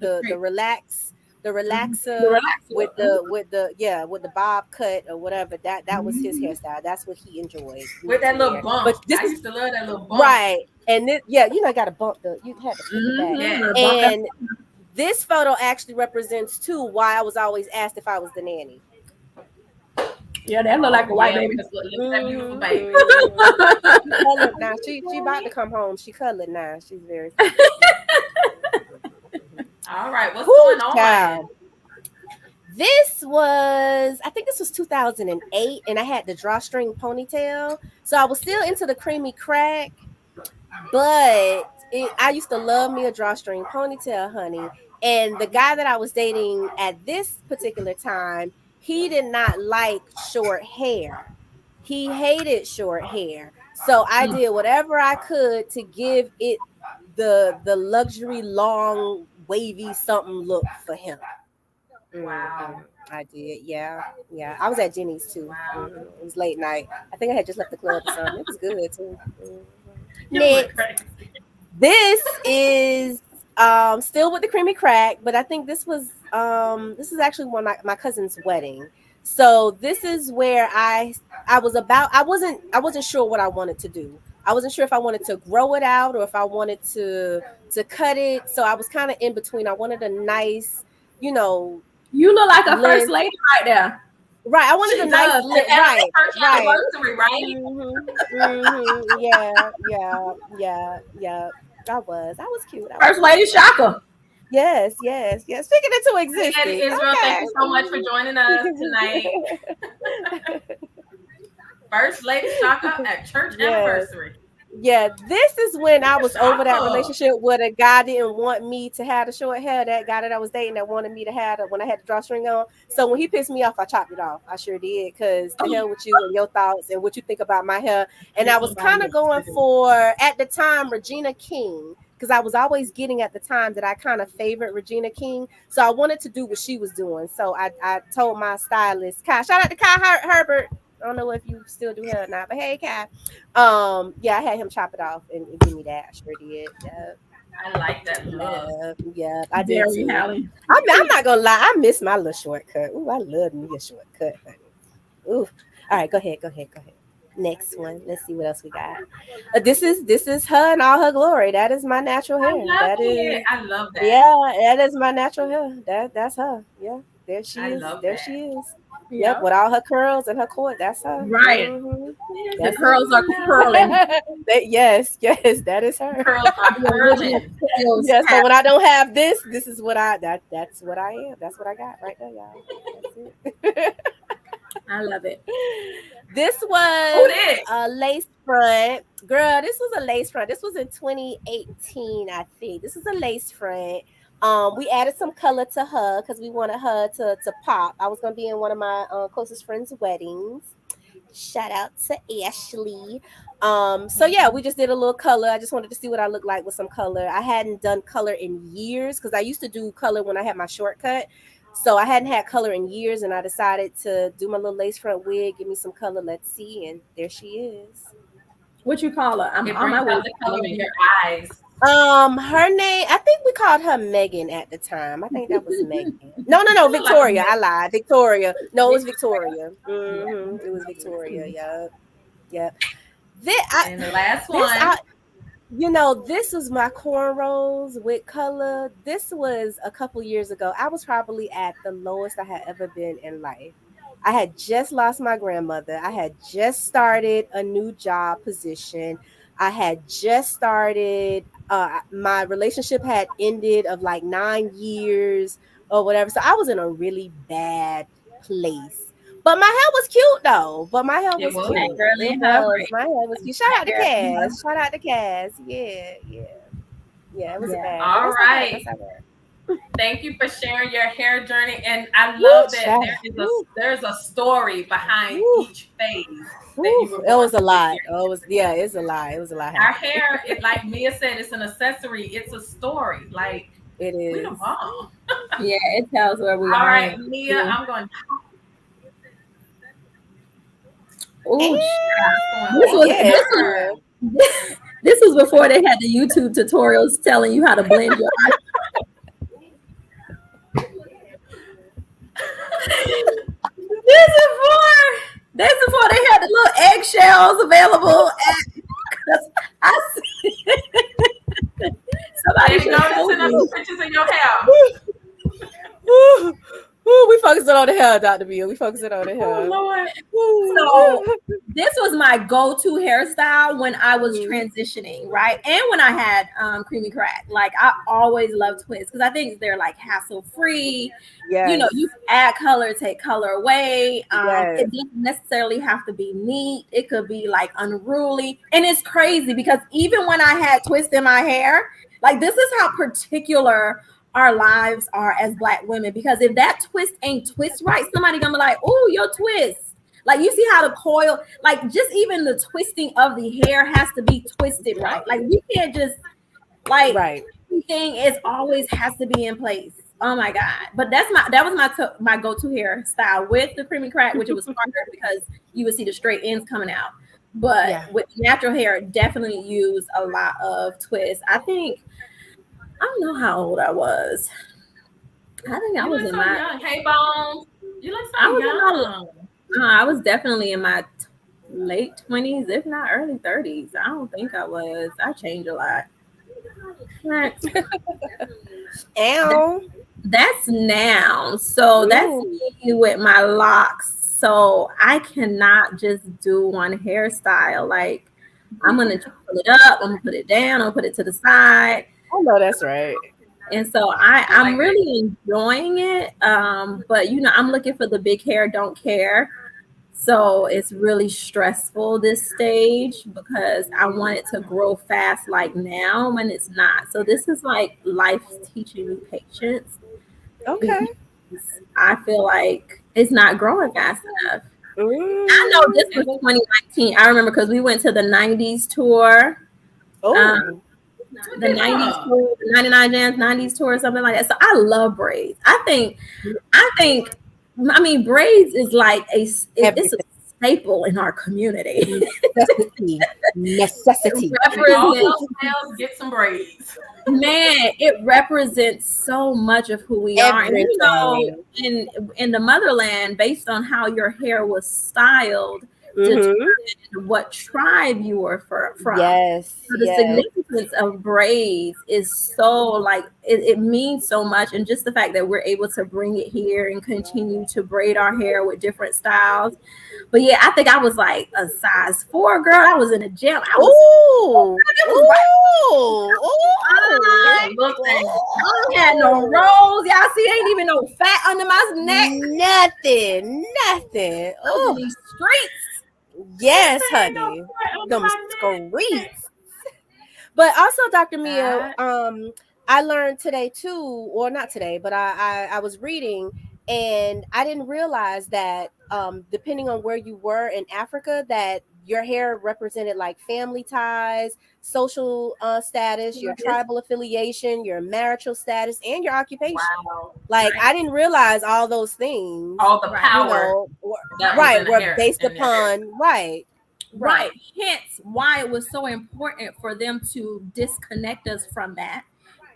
relaxer with the bob cut or whatever. That was his hairstyle. That's what he enjoyed. With that little bump. But I used to love that little bump. Right. And this, I got a bump. You had to flip it back. And this photo actually represents too why I was always asked if I was the nanny. Yeah, that look like a white baby. Look at that beautiful baby. Now she about to come home. She colored now. She's very. All right, what's going on? I think this was 2008, and I had the drawstring ponytail. So I was still into the creamy crack, but I used to love me a drawstring ponytail, honey. And the guy that I was dating at this particular time, he did not like short hair. He hated short hair. So I did whatever I could to give it the luxury long wavy something look for him. Wow. I did. Yeah. I was at Jenny's too. Wow. It was late night. I think I had just left the club or something. It was good too. Next. This is still with the creamy crack, but I think this is actually one of my cousin's wedding. So this is where I wasn't sure what I wanted to do. I wasn't sure if I wanted to grow it out or if I wanted to cut it. So I was kind of in between. I wanted a nice, You look like a first lady right there. Right. I wanted a nice lip. Right. Yeah. I was cute. First lady Shaka. Yes. Speaking into existence. Israel, thank you so much for joining us tonight. First Lady Shaka at church anniversary. Yeah, this is when I was over that Shocker. relationship where the guy didn't want me to have the short hair. That guy that I was dating that wanted me to have it when I had the drawstring on. So when he pissed me off, I chopped it off. I sure did, because the hell with you and your thoughts and what you think about my hair. And I was kind of going for, at the time, Regina King, because I was always getting at the time that I kind of favored Regina King. So I wanted to do what she was doing. So I told my stylist, Kai, shout out to Kai Herbert. I don't know if you still do hair or not, but hey, Kai. Yeah, I had him chop it off and give me that. I sure did. Yeah. I like that look. Yeah, I did Very too. Hallie. I'm not gonna lie, I miss my little shortcut. Ooh, I love me a shortcut, honey. Ooh. All right, go ahead. Next one. Let's see what else we got. This is her in all her glory. That is my natural I hair. love That it. is, I love that. yeah, that is my natural hair. That's her. Yeah, there she I is. love There that. she is. Yeah. Yep, with all her curls and her cord. That's her. Right. Mhm. The That's curls are curling. yes, that is her. Curls are curling. Yeah, so when I don't have this is what that's what I am. That's what I got right there, y'all. That's it. I love it. This Who was this? a lace front. Girl, this was a lace front. This was in 2018, I think. This is a lace front. We added some color to her because we wanted her to pop. I was gonna be in one of my closest friends' weddings. Shout out to Ashley. So yeah, we just did a little color. I just wanted to see what I look like with some color. I hadn't done color in years because I used to do color when I had my shortcut. So I hadn't had color in years, and I decided to do my little lace front wig, give me some color. Let's see, and there she is. What you call her? I'm It on my brings way. out the color in your eyes. Her name, I think we called her Megan at the time. I think that was Megan. No, She look like Victoria. Megan. I lied. Victoria. No, it was Victoria. It was Victoria. Yep. And the last This one. I, this was my cornrows with color. This was a couple years ago. I was probably at the lowest I had ever been in life. I had just lost my grandmother. I had just started a new job position. I had just started, my relationship had ended of like 9 years or whatever. So I was in a really bad place. But my hair was cute though. It That was. girl It in her was. right. My hair was cute. Shout out to That girl in her. Cass. Shout out to Cass. Yeah. It was a Yeah. bad, but All that's okay. right. That's all right. Thank you for sharing your hair journey. And I Woo, love that child. there's a story behind Woo. each phase that Woo. you were It was a going lot. through. Oh, it's a lot. It was a lot Our happening. hair, like Mia said, it's an accessory. It's a story. Like It we the is. bomb. Yeah, it tells where we All are. right, Mia, I'm going. Ooh, And this was yes. this was before they had the YouTube tutorials telling you how to blend your eyes. This is before they had the little eggshells available at I see. Somebody Baby, should go have to told send us me. some pictures of your hair. We focusing on the hair, Dr. Bill. We focusing on the hair. Oh Lord. So this was my go-to hairstyle when I was Mhm. transitioning, right? And when I had creamy crack. Like I always loved twists because I think they're like hassle-free. Yes. You add color, take color away. Yes. It doesn't necessarily have to be neat. It could be like unruly. And it's crazy because even when I had twists in my hair, like this is how particular our lives are as Black women. Because if that twist ain't twist right, somebody gonna be like, oh, your twist. Like you see how the coil, like just even the twisting of the hair has to be twisted right. Like we can't just like Right. everything is always has to be in place. Oh my god! But that was my go-to hairstyle with the creamy crack, which it was harder because you would see the straight ends coming out. But Yeah. with natural hair, definitely use a lot of twists. I think I don't know how old I was. I think I You was look in so my young. Hey, Bones. You look I so was in my young. I was definitely in my late 20s, if not early 30s. I don't think I was. I changed a lot. Next. Ow. That's now. So that's Ooh. me with my locks. So I cannot just do one hairstyle. Like I'm gonna pull it up, I'm gonna put it down, I'm gonna put it to the side. I know that's right. And so I'm really enjoying it. But I'm looking for the big hair, don't care. So it's really stressful this stage because I want it to grow fast like now when it's not. So this is like life's teaching me patience because Okay. I feel like it's not growing fast enough. I know Mm. this was 2019. I remember because we went to the 90s tour. Um, Oh. the Look at 90s her. tour, the 99 Jams 90s tour, or something like that. So I love braids. I think, I mean, braids is like it's a Everything. staple in our community. Necessity. Necessity. All Represents, those nails, get some braids. man, it represents so much of who we are. And Everything. in the motherland, based on how your hair was styled, Mm-hmm. determined what tribe you were from. Yes. So the Yes. significance of braids is so like it means so much, and just the fact that we're able to bring it here and continue to braid our hair with different styles. But yeah, I think I was like a size 4 girl. I was in the gym. I was Ooh. it was right. Ooh. It's Ooh. a look thing. I don't have no rolls. Y'all see, ain't even no fat under my neck. Nothing. Nothing. I was in Oh, these streets. yes, Ain't no honey. sweat on Them my neck. streets. But also, Dr. Mia, God. I learned today too, or not today, but I was reading and I didn't realize that depending on where you were in Africa, that your hair represented like family ties, social status, your Yes. tribal affiliation, your marital status, and your occupation. Wow. Like Right. I didn't realize all those things, All the Right. you power know, that was right, in the were hair, based in their hair. upon right, Right. right, Hence why it was so important for them to disconnect us from that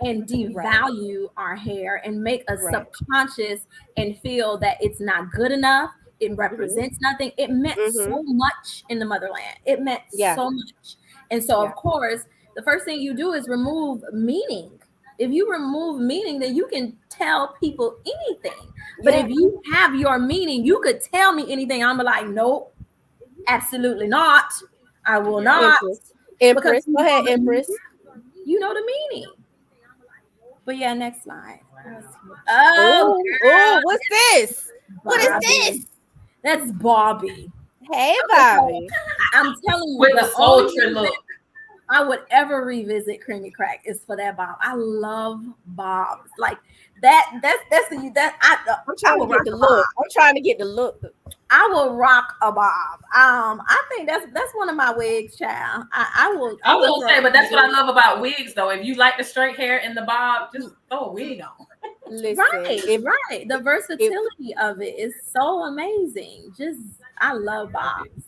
and right, devalue our hair and make us right. subconscious and feel that it's not good enough. It Mhm. represents nothing. It meant so Mhm. much in the motherland. It meant Yeah. so much. And so, Yeah. of course, the first thing you do is remove meaning. If you remove meaning, then you can tell people anything. But Yeah. if you have your meaning, you could tell me anything. I'm like, nope, absolutely not. I will Yep. not, Empress. because Empress. Go ahead, Empress. you know the meaning. But yeah, next slide. Oh, Oh, girl, oh, what's this? What is Bobby. this? That's Bobby. Hey, Okay, so Bobby. I'm telling you, With the the only sultry reason look. I would ever revisit Creamy Crack is for that Bob. I love Bobs. Like that. That's the that I'm I trying to will get rock the a Bob. look. I'm trying to get the look. I will rock a Bob. I think that's one of my wigs, child. I I was will gonna throw say, but that's what I it. love about wigs, though. If you like the straight hair and the bob, just throw a wig on. Listen, Right, right. The if versatility of it is so amazing. Just I love Love it. Bobs.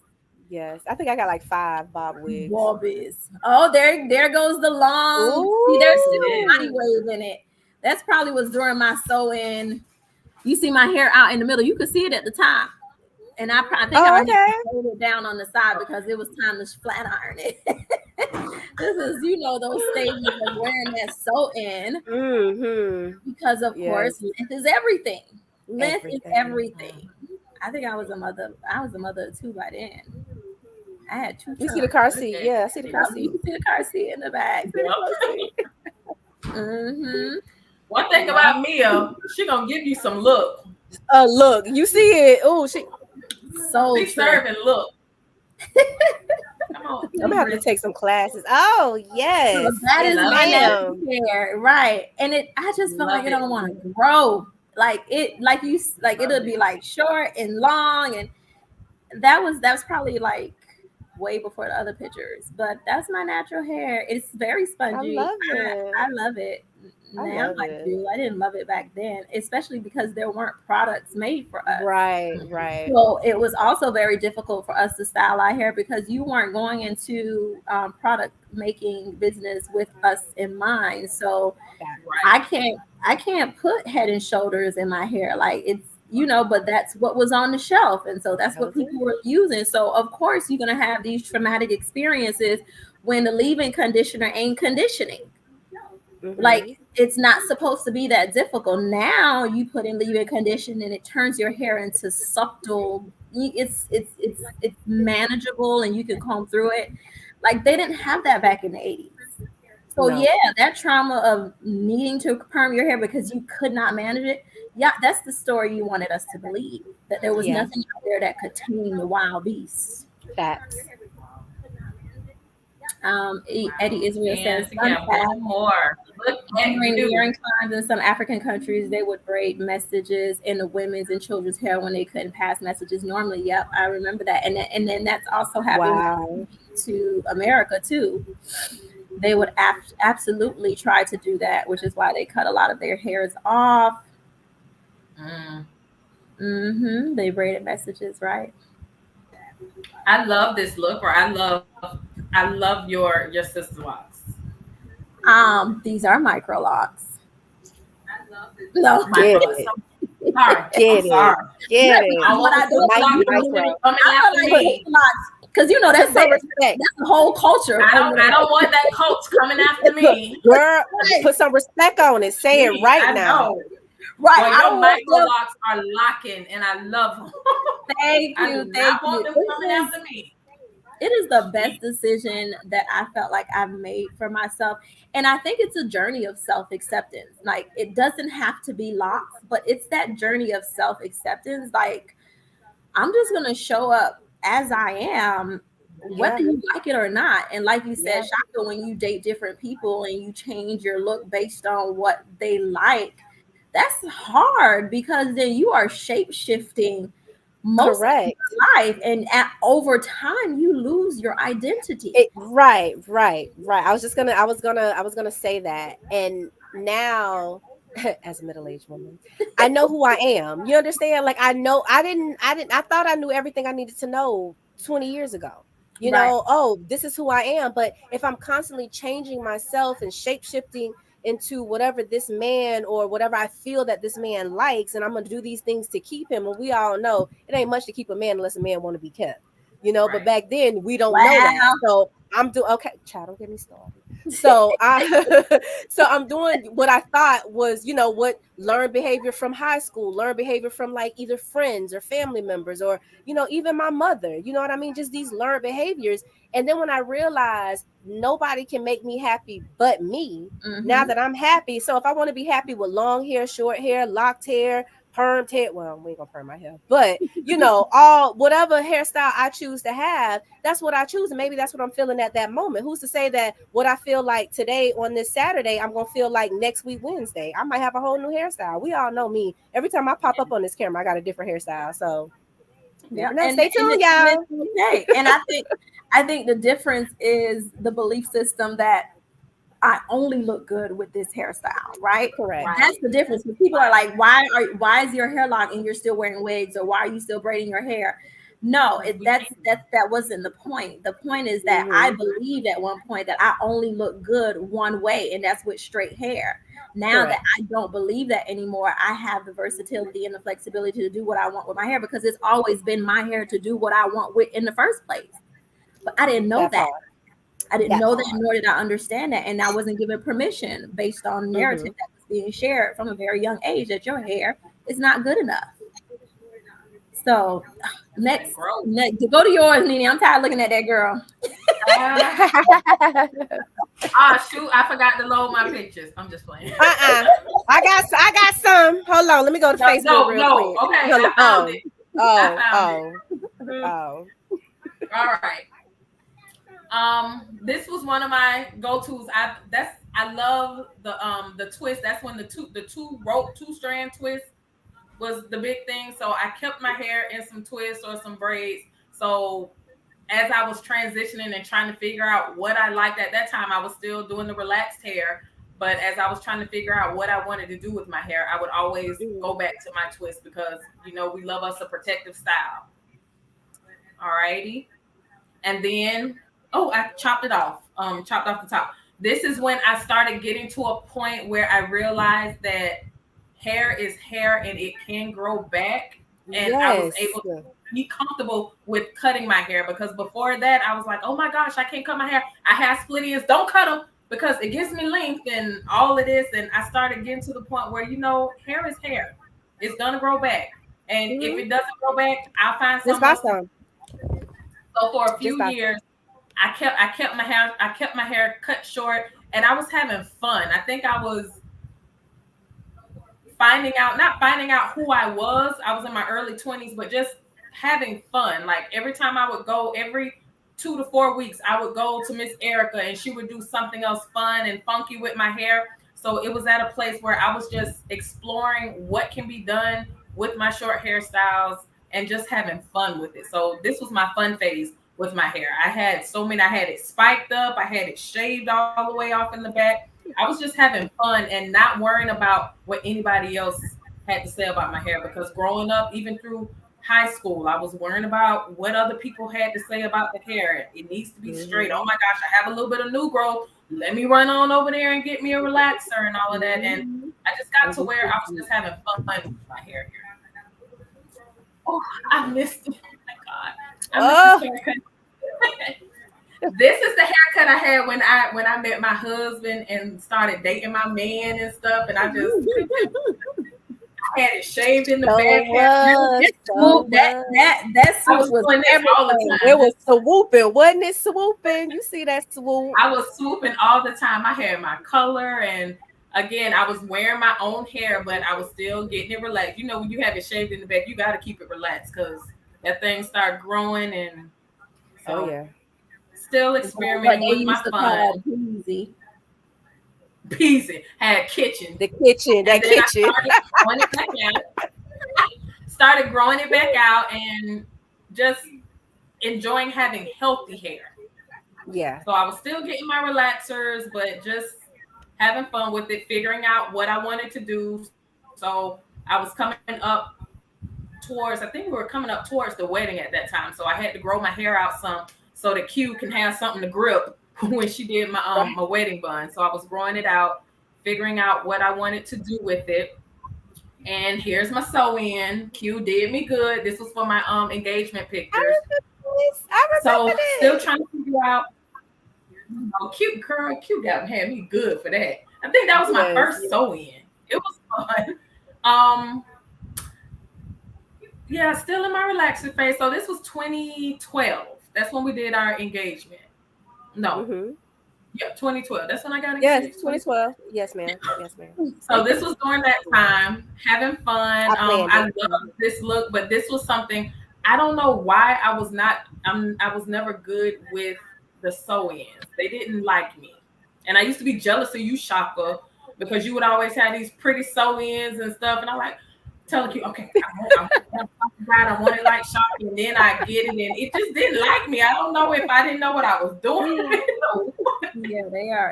yes, I think I got like 5 bob wigs. Bobbies. Oh, there goes the long. See, there's still body Ooh. wave in it. That's probably was during my sew-in. You see my hair out in the middle. You could see it at the top. And I think I Oh, had to okay. fold it down on the side because it was time to flat iron it. This is, those stages of wearing that sew-in Mm-hmm. because, of course, Yes. length is everything. Length is Everything. everything. I think I was a mother. I was a mother of 2 by then. I had 2 You see the sons. car seat? Okay. Yeah, I see the car Yep, you seat. can see the car seat in the back. See the Yep. car seat. Mm-hmm. One thing about Mia, she gonna give you some look. Look, you see it. Oh, she. Soul She Train. serving look. Come on, I'm gonna have to Empress. take some classes. Oh, So yes. that is Yes, Love my it. natural ma'am. hair, right? And I just feel like Love it it. don't want to grow. Like Love it'll be it. like short and long, and that's probably like way before the other pictures. But that's my natural hair. It's very I spongy. love it. I love it I now. love I it. do. I didn't love it back then, especially because there weren't products made for us. Right, Mhm. right. So it was also very difficult for us to style our hair because you weren't going into product making business with us in mind. So Right. I can't put Head and Shoulders in my hair. Like it's but that's what was on the shelf, and so that's That what was it. people were using. So of course you're gonna have these traumatic experiences when the leave-in conditioner ain't conditioning. Mm-hmm. Like it's not supposed to be that difficult. Now you put in leave-in condition and it turns your hair into subtle. It's manageable and you can comb through it. Like they didn't have that back in the 80s. So No. yeah, that trauma of needing to perm your hair because you could not manage it, Yeah, that's the story you wanted us to believe, that there was Yeah, nothing out there that could tame the wild beasts. facts. Eddie Israel says, And to fun get fact, one more. Look at during you. warring times in some African countries, they would braid messages in the women's and children's hair when they couldn't pass messages normally. Yep, I remember that. And then that's also happened Wow. to America too. They would absolutely try to do that, which is why they cut a lot of their hairs off. Mm. They braided messages, right? I love this look, or I love your sister locks. These are micro locks. No. Micro. Get it. Sorry, I'm Get it. sorry. Yeah, Get it. because I what I want do, the locks to Micro. be coming I after feel like me. locks, because you know Put some respect. that's the whole culture. I don't want that coach coming after me. Girl, Right, put some respect on it. Say it right I now. know. right. Well, I your don't want micro them. locks are locking, and I love them. Thank I do you, thank not you. want them coming This is after me. it is the best decision that I felt like I've made for myself. And I think it's a journey of self acceptance. Like, it doesn't have to be locks, but it's that journey of self acceptance. Like, I'm just going to show up as I am, whether Yeah. you like it or not. And like you said, Yeah. Shaka, when you date different people and you change your look based on what they like, that's hard because then you are shape shifting most of Correct. your life, and over time you lose your identity. Right. I was gonna say that. And now, as a middle-aged woman, I know who I am. You understand? Like, I know I thought I knew everything I needed to know 20 years ago. Right. Oh, this is who I am. But if I'm constantly changing myself and shape shifting into whatever this man or whatever I feel that this man likes, and I'm gonna do these things to keep him, and we all know it ain't much to keep a man unless a man want to be kept. But Right. back then we don't know that. Wow. So I'm doing okay, child, don't get me started. So I so I'm doing what I thought was, what learned behavior from high school, learned behavior from like either friends or family members or, even my mother, you know what I mean? Just these learned behaviors. And then when I realized nobody can make me happy but me, now Hmm. that I'm happy. So if I want to be happy with long hair, short hair, locked hair, permed hair, well, we ain't gonna perm my hair, but all whatever hairstyle I choose to have, that's what I choose. And maybe that's what I'm feeling at that moment. Who's to say that what I feel like today on this Saturday, I'm going to feel like next week, Wednesday? I might have a whole new hairstyle. We all know me. Every time I pop up on this camera, I got a different hairstyle. So Yeah, never know. and Stay tuned, y'all. it's okay. And I think the difference is the belief system that I only look good with this hairstyle, right? Correct. That's Right. the difference. When people are like, why is your hair long and you're still wearing wigs, or why are you still braiding your hair? No, Because we that's can. that wasn't the point. The point is that I Mm-hmm. believed at one point that I only look good one way, and that's with straight hair. Now that Correct. I don't believe that anymore, I have the versatility and the flexibility to do what I want with my hair, because it's always been my hair to do what I want with in the first place. But I didn't know That that. part. I didn't That know that, part. nor did I understand that. And I wasn't given permission based on Mm-hmm. narrative that was being shared from a very young age that your hair is not good enough. So And grow. next go to yours, Nene. I'm tired of looking at that girl. Ah, shoot, I forgot to load my pictures. I'm just playing. I got some. Hold on. Let me go to No, Facebook no, real no. quick. Okay, Hold I found on. it. I Oh, found it. oh, oh. All right. This was one of my go-tos. I love the twist. That's when the two rope 2-strand twist was the big thing. So I kept my hair in some twists or some braids. So as I was transitioning and trying to figure out what I liked at that time, I was still doing the relaxed hair. But as I was trying to figure out what I wanted to do with my hair, I would always go Mhm. back to my twist because we love us a protective style. Alrighty. And then I chopped it off. Chopped off the top. This is when I started getting to a point where I realized that hair is hair and it can grow back. And I was Yes. able to be comfortable with cutting my hair, because before that I was like, oh my gosh, I can't cut my hair. I have split ends. Don't cut them because it gives me length and all of this. And I started getting to the point where hair is hair. It's gonna grow back. And if Hmm. it doesn't grow back, I'll find Just something buy else to do. some. So for a Just few buy some. years, I kept my hair cut short, and I was having fun. I think I was not finding out who I was in my early 20s, but just having fun. Like every time I would go, every 2 to 4 weeks, I would go to Miss Erica and she would do something else fun and funky with my hair. So it was at a place where I was just exploring what can be done with my short hairstyles and just having fun with it. So this was my fun phase with my hair. I had it spiked up, I had it shaved all the way off in the back. I was just having fun and not worrying about what anybody else had to say about my hair, because growing up, even through high school, I was worrying about what other people had to say about the hair. It needs to be straight. Oh my gosh, I have a little bit of new growth. Let me run on over there and get me a relaxer and all of that. And I just got to where I was just having fun with my hair. Oh, I missed it. Oh my God. I missed the haircut. This is the haircut I had when I met my husband and started dating my man and stuff. And I had it shaved in the back. That swoop was all the time. It was swooping, wasn't it? Swooping. You see that swoop? I was swooping all the time. I had my color, and again, I was wearing my own hair, but I was still getting it relaxed. You know, when you have it shaved in the back, you got to keep it relaxed because that thing started growing, and so still experimenting with my fun. Peasy had kitchen. That kitchen. Started growing it back out and just enjoying having healthy hair. Yeah. So I was still getting my relaxers, but just having fun with it, figuring out what I wanted to do. So I was coming up I think we were coming up towards the wedding at that time. So I had to grow my hair out some so that Q can have something to grip when she did my my wedding bun. So I was growing it out, figuring out what I wanted to do with it. And here's my sew-in. Q did me good. This was for my engagement pictures. I remember so still trying to figure out. Q got had me good for that. I think that was my first sew-in. It was fun. Yeah, still in my relaxing phase. So this was 2012. That's when we did our engagement. No. Yeah, 2012. That's when I got engaged. Yes, 2012. Yes, ma'am. So this was during that time, having fun. I love this look, but this was something I don't know why I was never good with the sew-ins. They didn't like me, and I used to be jealous of you, Shaka, because you would always have these pretty sew-ins and stuff, and I'm like, telling you, okay, I want it like Shaka, and then I get it, and it just didn't like me. I don't know if I didn't know what I was doing. Yeah,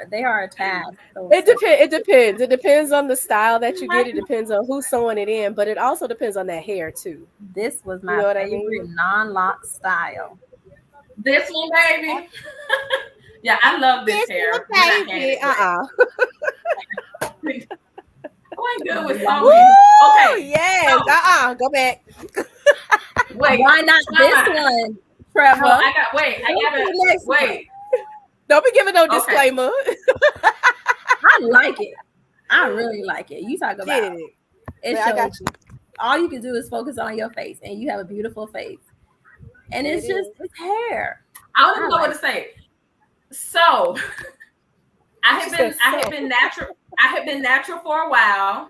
they are a task. So It depends. It depends on the style that you get. It depends on who's sewing it in, but it also depends on that hair too. This was my favorite non-lock style. This one, baby. Yeah, I love this hair. Baby. I ain't good with sewing. Okay. Yes. Go back. Wait. Why not this one, Trevor? Wait. Don't be giving no disclaimer. I like it. I really like it. You talk about it. I got you. All you can do is focus on your face, and you have a beautiful face. And it's hair. I don't even know what to say. So I have been natural for a while,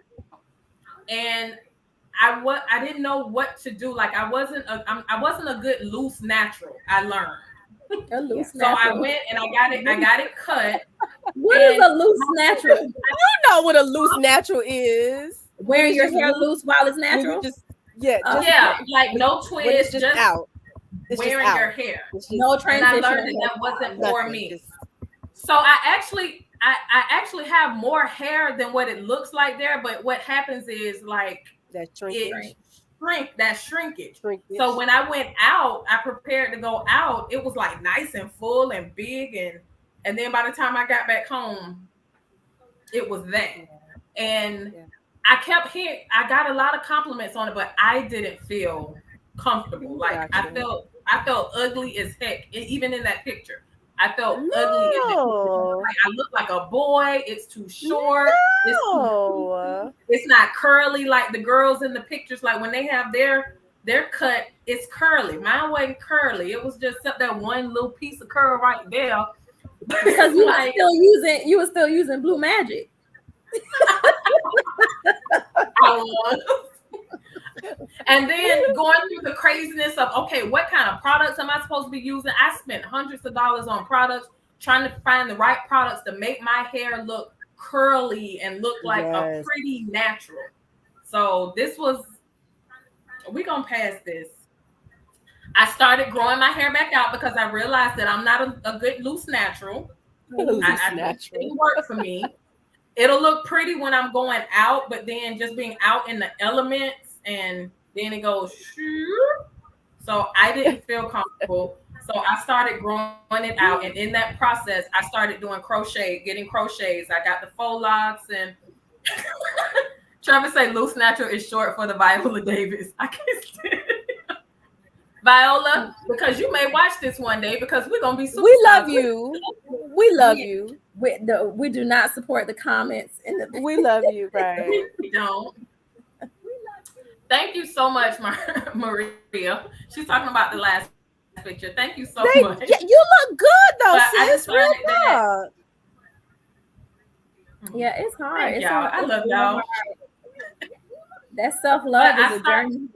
and I didn't know what to do. Like I wasn't a good loose natural. I learned. So I went and I got it cut. What is a loose natural? You know what a loose natural is. Wearing your hair loose while it's natural? Like no twists, just out. Wearing your hair. No transition. And I learned that wasn't for me. So I actually have more hair than what it looks like there, but what happens is like that shrinkage. So when I went out, I prepared to go out, it was like nice and full and big, and then by the time I got back home, it was that. And I kept hearing, I got a lot of compliments on it, but I didn't feel comfortable. Like I felt ugly as heck, even in that picture. I felt ugly. Like, I look like a boy. It's too short. It's not curly like the girls in the pictures. Like when they have their cut, it's curly. Mine wasn't curly. It was just that one little piece of curl right there. Because you were still using Blue Magic. I was. And then going through the craziness of, okay, what kind of products am I supposed to be using? I spent hundreds of dollars on products trying to find the right products to make my hair look curly and look like a Yes. pretty natural. So this was, we gonna pass this. I started growing my hair back out because I realized that I'm not a good loose natural. Loose I natural. didn't work for me. It'll look pretty when I'm going out, but then just being out in the elements and then it goes shoo. So I didn't feel comfortable. So I started growing it out. And in that process, I started doing crochet, getting crochets. I got the faux locks and Trevor say loose natural is short for the Viola Davis. I can't stand it. Viola, because you may watch this one day because we're gonna be super. We love you. We love you. We do not support the comments in the. We love you, right? We don't. Thank you so much, Maria. She's talking about the last picture. Thank you so much. Yeah, you look good though, But I sis. Real decided that. talk. Yeah, it's hard. Thank It's y'all. hard. I love y'all. That self-love But is a journey.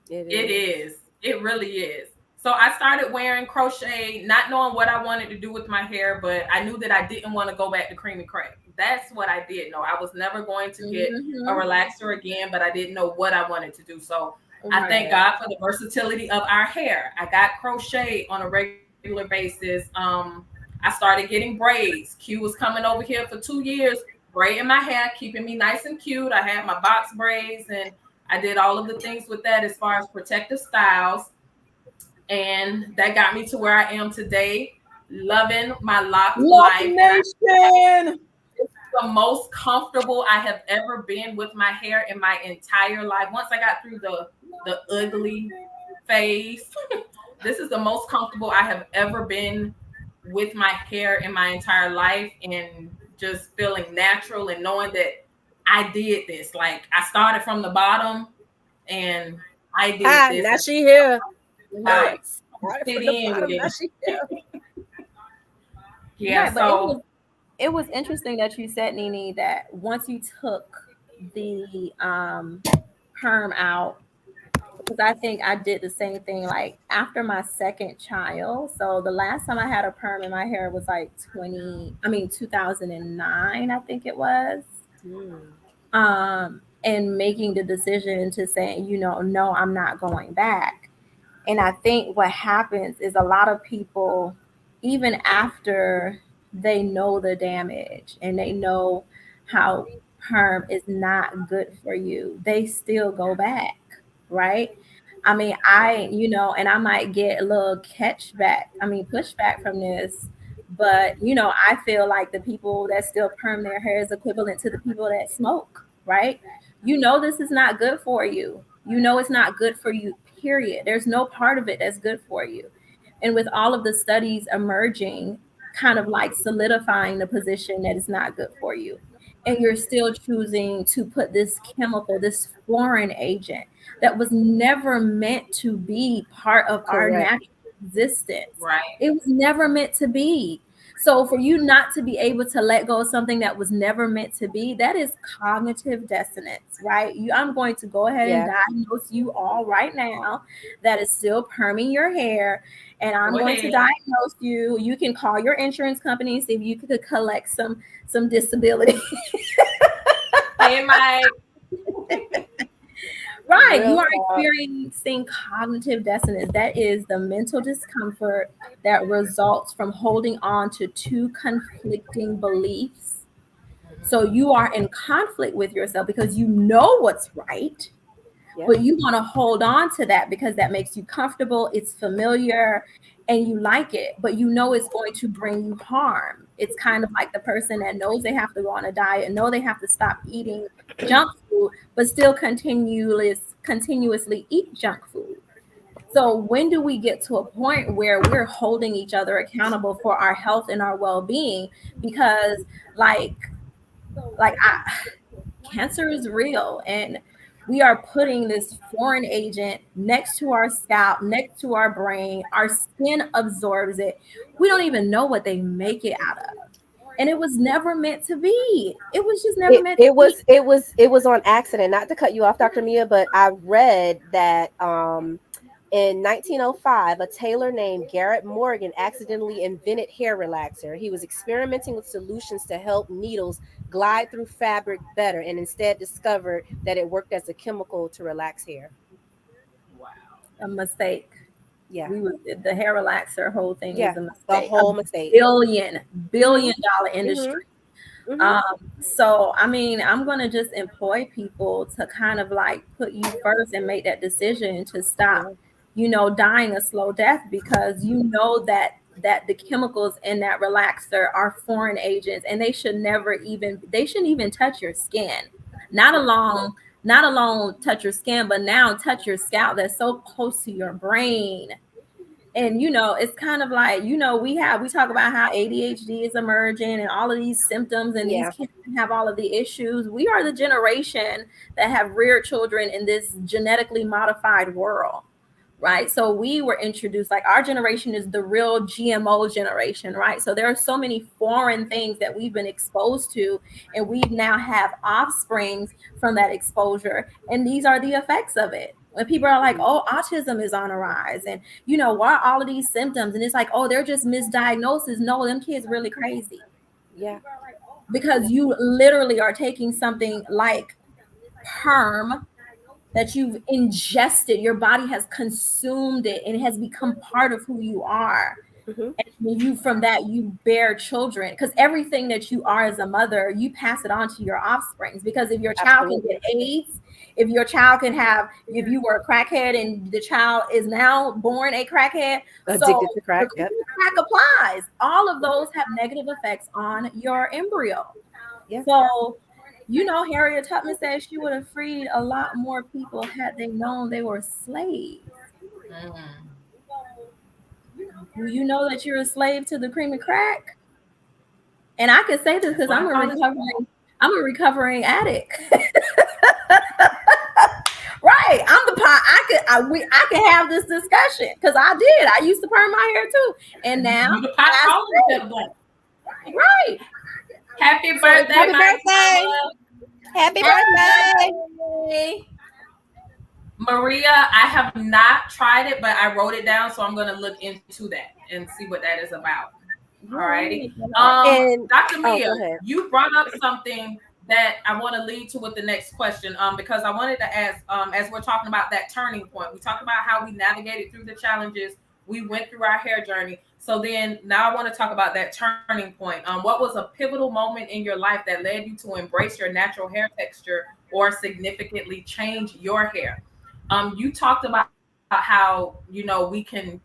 It is. It really is. So I started wearing crochet, not knowing what I wanted to do with my hair, but I knew that I didn't want to go back to cream and crack. That's what I did know. I was never going to get a relaxer again, but I didn't know what I wanted to do. So I thank God for the versatility of our hair. I got crochet on a regular basis. I started getting braids. Q was coming over here for 2 years, braiding my hair, keeping me nice and cute. I had my box braids and I did all of the things with that as far as protective styles. And that got me to where I am today, loving my locked life. Nation. It's the most comfortable I have ever been with my hair in my entire life. Once I got through the ugly phase, this is the most comfortable I have ever been with my hair in my entire life, and just feeling natural and knowing that I did this. Like I started from the bottom and I did this. Now she here. Right. Fit in with it. Yeah, but so it was interesting that you said, Nene, that once you took the perm out, because I think I did the same thing like after my second child. So the last time I had a perm in my hair was like 2009, I think it was. And making the decision to say, no, I'm not going back. And I think what happens is a lot of people, even after they know the damage and they know how perm is not good for you, they still go back, right? I mean, and I might get a little pushback from this, but I feel like the people that still perm their hair is equivalent to the people that smoke, right? This is not good for you. It's not good for you, period. There's no part of it that's good for you. And with all of the studies emerging, kind of like solidifying the position that it's not good for you, and you're still choosing to put this chemical, this foreign agent that was never meant to be part of our natural existence. Right. It was never meant to be. So for you not to be able to let go of something that was never meant to be, that is cognitive dissonance, right? I'm going to go ahead and diagnose you all right now that is still perming your hair. And I'm going to diagnose you. You can call your insurance company and see if you could collect some disability. Hey, Mike. Right. You are experiencing cognitive dissonance. That is the mental discomfort that results from holding on to two conflicting beliefs. So you are in conflict with yourself because you know what's right, but you want to hold on to that because that makes you comfortable. It's familiar and you like it, but it's going to bring you harm. It's kind of like the person that knows they have to go on a diet and know they have to stop eating junk food, but still continuously eat junk food. So when do we get to a point where we're holding each other accountable for our health and our well-being? Because cancer is real, and we are putting this foreign agent next to our scalp, next to our brain. Our skin absorbs it. We don't even know what they make it out of. and it was never meant to be. It was just never It, meant to it be. was it was it was on accident. Not to cut you off, Dr. Mia, but I read that in 1905, a tailor named Garrett Morgan accidentally invented hair relaxer. He was experimenting with solutions to help needles glide through fabric better, and instead discovered that it worked as a chemical to relax hair. Wow. A mistake. Yeah, The hair relaxer whole thing yeah, was a the mistake. A whole mistake. billion Hmm. billion dollar Hmm. industry. Hmm. So I mean, I'm gonna just employ people to kind of like put you first and make that decision to stop, Yeah, dying a slow death, because you know that the chemicals in that relaxer are foreign agents, and they shouldn't even touch your skin. Not yeah, alone, not alone touch your skin, but now touch your scalp that's so close to your brain. And it's kind of like, we talk about how ADHD is emerging and all of these symptoms, and these yeah. kids have all of the issues. We are the generation that have reared children in this genetically modified world, right? So we were introduced, like, our generation is the real GMO generation, right? So there are so many foreign things that we've been exposed to, and we now have offsprings from that exposure, and these are the effects of it. When people are like, oh, autism is on a rise, and why all of these symptoms, and it's like, oh, they're just misdiagnoses. No, them kids really crazy, Yeah, because you literally are taking something like perm that you've ingested, your body has consumed it, and it has become part of who you are. hmm, And when you, from that, you bear children, because everything that you are as a mother, you pass it on to your offsprings. Because if your child can absolutely. get AIDS, if your child can have, if you were a crackhead and the child is now born a crackhead, so Addicted to the crack. Yep. crack applies. All of those have negative effects on your embryo. Yeah. So, Harriet Tubman said she would have freed a lot more people had they known they were slaves. Mm. Do you know that you're a slave to the cream of crack? And I can say this That's because why I call it. I'm a recovering addict. Right. I'm the pot. I could have this discussion because I did. I used to perm my hair too. And now You the pot I calling stay. the black. Right. Happy So if birthday, Happy you my birthday! mama. Happy happy birthday! birthday. Maria, I have not tried it, but I wrote it down, so I'm gonna look into that and see what that is about. Yeah, let me Alrighty. look that up. And Dr. oh, Mia, go ahead. you brought up something that I want to lead to with the next question. Because I wanted to ask, as we're talking about that turning point, we talked about how we navigated through the challenges, we went through our hair journey. So then now I want to talk about that turning point. What was a pivotal moment in your life that led you to embrace your natural hair texture or significantly change your hair? You talked about how, we can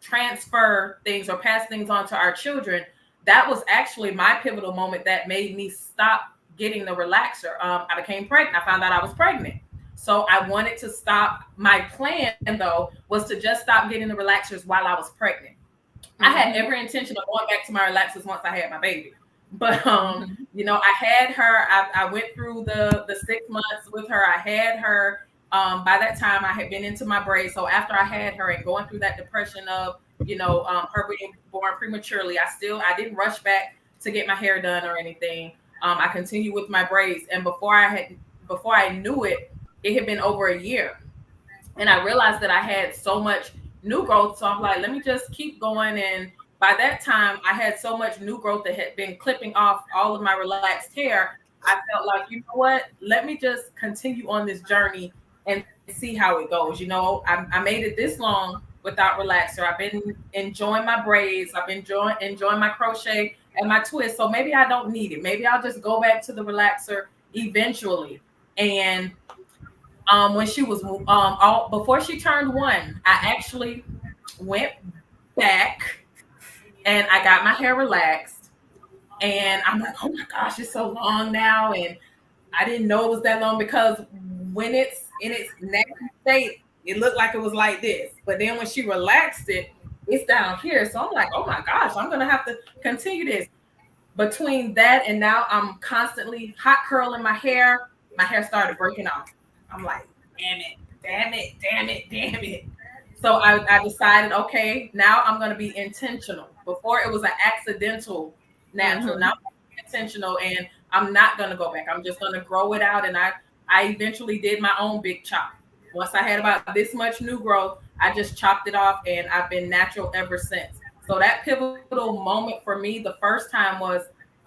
transfer things or pass things on to our children. That was actually my pivotal moment that made me stop getting the relaxer. I became pregnant. I found out I was pregnant. So I wanted to stop. My plan, though, was to just stop getting the relaxers while I was pregnant. I had Mhm. every intention of going back to my relaxers once I had my baby. But Mhm. I had her. I went through the 6 months with her. I had her. By that time, I had been into my braids. So after I had her and going through that depression of her being born prematurely, I didn't rush back to get my hair done or anything. I continued with my braids, and before I knew it, it had been over a year, and I realized that I had so much new growth. So I'm like, let me just keep going. And by that time, I had so much new growth that had been clipping off all of my relaxed hair. I felt like, you know what? Let me just continue on this journey and see how it goes. I made it this long without relaxer. I've been enjoying my braids. I've been enjoying my crochet and my twist. So maybe I don't need it. Maybe I'll just go back to the relaxer eventually. And when she was all before she turned 1, I actually went back and I got my hair relaxed. And I'm like, oh my gosh, it's so long now. And I didn't know it was that long because when it's in its natural state, it looked like it was like this. But then when she relaxed it, it's down here. So I'm like, oh my gosh, I'm gonna have to continue this. Between that and now, I'm constantly hot curling my hair. My hair started breaking off. I'm like, damn it, damn it, damn it, damn it. So I decided, okay, now I'm going to be intentional. Before it was an accidental, natural. Now I'm intentional, and I'm not gonna go back. I'm just gonna grow it out. And I eventually did my own big chop. Once I had about this much new growth, I just chopped it off, and I've been natural ever since. So that pivotal moment for me, the first time, was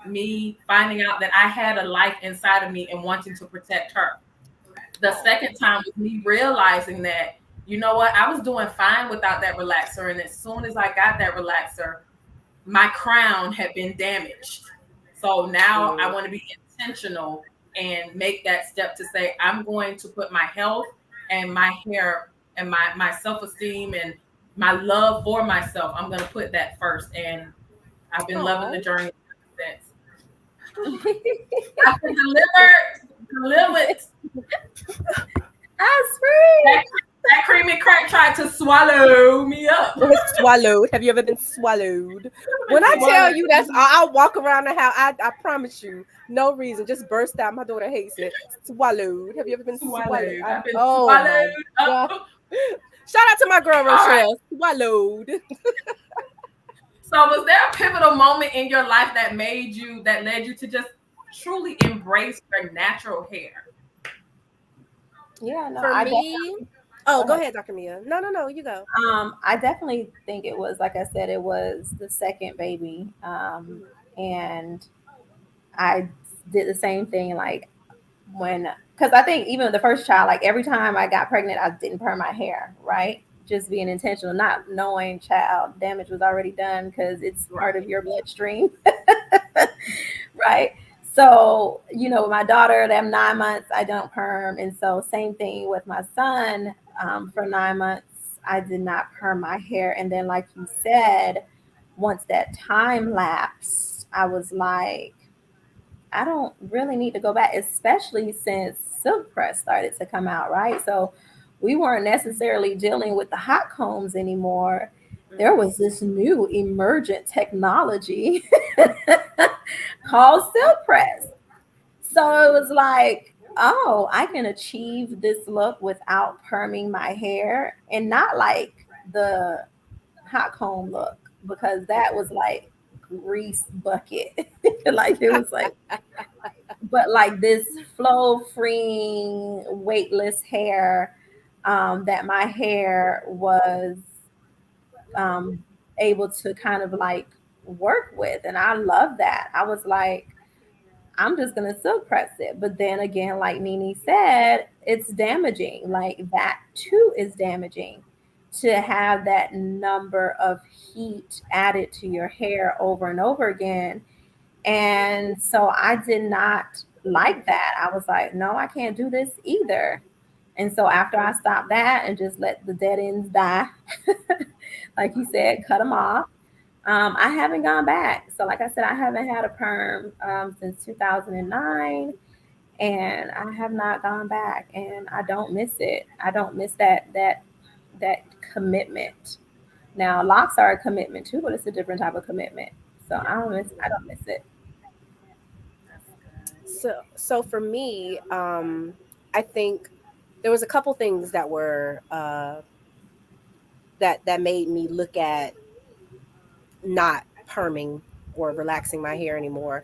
me finding out that I had a life inside of me and wanting to protect her. The second time was me realizing that, you know what, I was doing fine without that relaxer. And as soon as I got that relaxer, my crown had been damaged. So now I want to be intentional and make that step to say, I'm going to put my health and my hair and my self-esteem and my love for myself, I'm going to put that first. And I've been loving the Oh, journey since. I've been delivered. That's free. That, that creamy crack tried to swallow me up. swallowed. Have you ever been swallowed? When I tell Swallowed. you that's, I'll walk around the house. I promise you, no reason, just burst out. My daughter hates it. Swallowed. Have you ever been swallowed? Swallowed. I've been Oh swallowed my god! up. Shout out to my girl All right. Rochelle. Swallowed. So was there a pivotal moment in your life that led you to just truly embrace your natural hair? Yeah, no, For I me, definitely oh, go go ahead. ahead, Dr. Mia. No, no, no, you go. I definitely think it was, like I said, it was the second baby. And I did the same thing, like when, because I think even the first child, like every time I got pregnant, I didn't perm my hair, right? Just being intentional, not knowing child damage was already done because it's part of Right. your bloodstream, right? So, with my daughter, them 9 months, I don't perm. And so, same thing with my son. For 9 months, I did not perm my hair. And then, like you said, once that time lapsed, I was like, I don't really need to go back, especially since Silk Press started to come out, right? So we weren't necessarily dealing with the hot combs anymore. There was this new emergent technology called Silk Press. So it was like, oh, I can achieve this look without perming my hair and not like the hot comb look because that was like grease bucket. Like it was like, but like this flow freeing weightless hair, that my hair was um, able to kind of like work with, and I love that. I was like, I'm just gonna silk press it. But then again, like Nene said, it's damaging. Like that too is damaging to have that number of heat added to your hair over and over again. And so I did not like that. I was like, no, I can't do this either. And so after I stopped that and just let the dead ends die, like you said, cut them off. I haven't gone back. So, like I said, I haven't had a perm since 2009, and I have not gone back, and I don't miss it. I don't miss that commitment. Now, locks are a commitment too, but it's a different type of commitment. So Yeah. I don't miss it. That's good. So for me, I think there was a couple things that were that made me look at not perming or relaxing my hair anymore.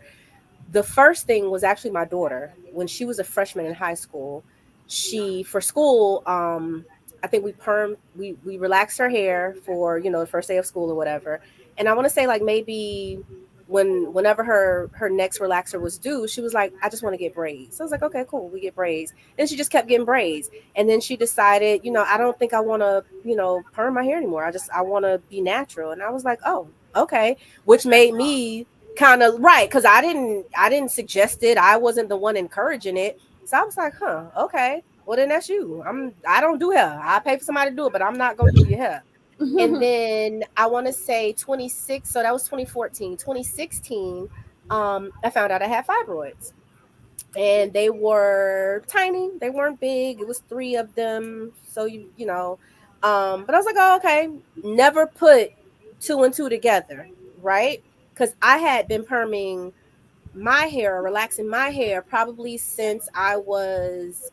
The first thing was actually my daughter. When she was a freshman in high school, she for school, I think we relaxed her hair for, the first day of school or whatever. And I want to say like maybe whenever her next relaxer was due, she was like, I just want to get braids. So I was like, okay, cool, we get braids. And she just kept getting braids. And then she decided, I don't think I want to, perm my hair anymore. I want to be natural. And I was like, oh, okay. Which That's made love. me kind of right, because I didn't suggest it. I wasn't the one encouraging it. So I was like, huh, okay. Well then that's you. I don't do hair. I pay for somebody to do it, but I'm not gonna do your hair. And then I want to say 26, so that was 2014. 2016, I found out I had fibroids. And they were tiny. They weren't big. It was three of them. So but I was like, oh, okay. Never put two and two together, right? Because I had been perming my hair or relaxing my hair probably since I was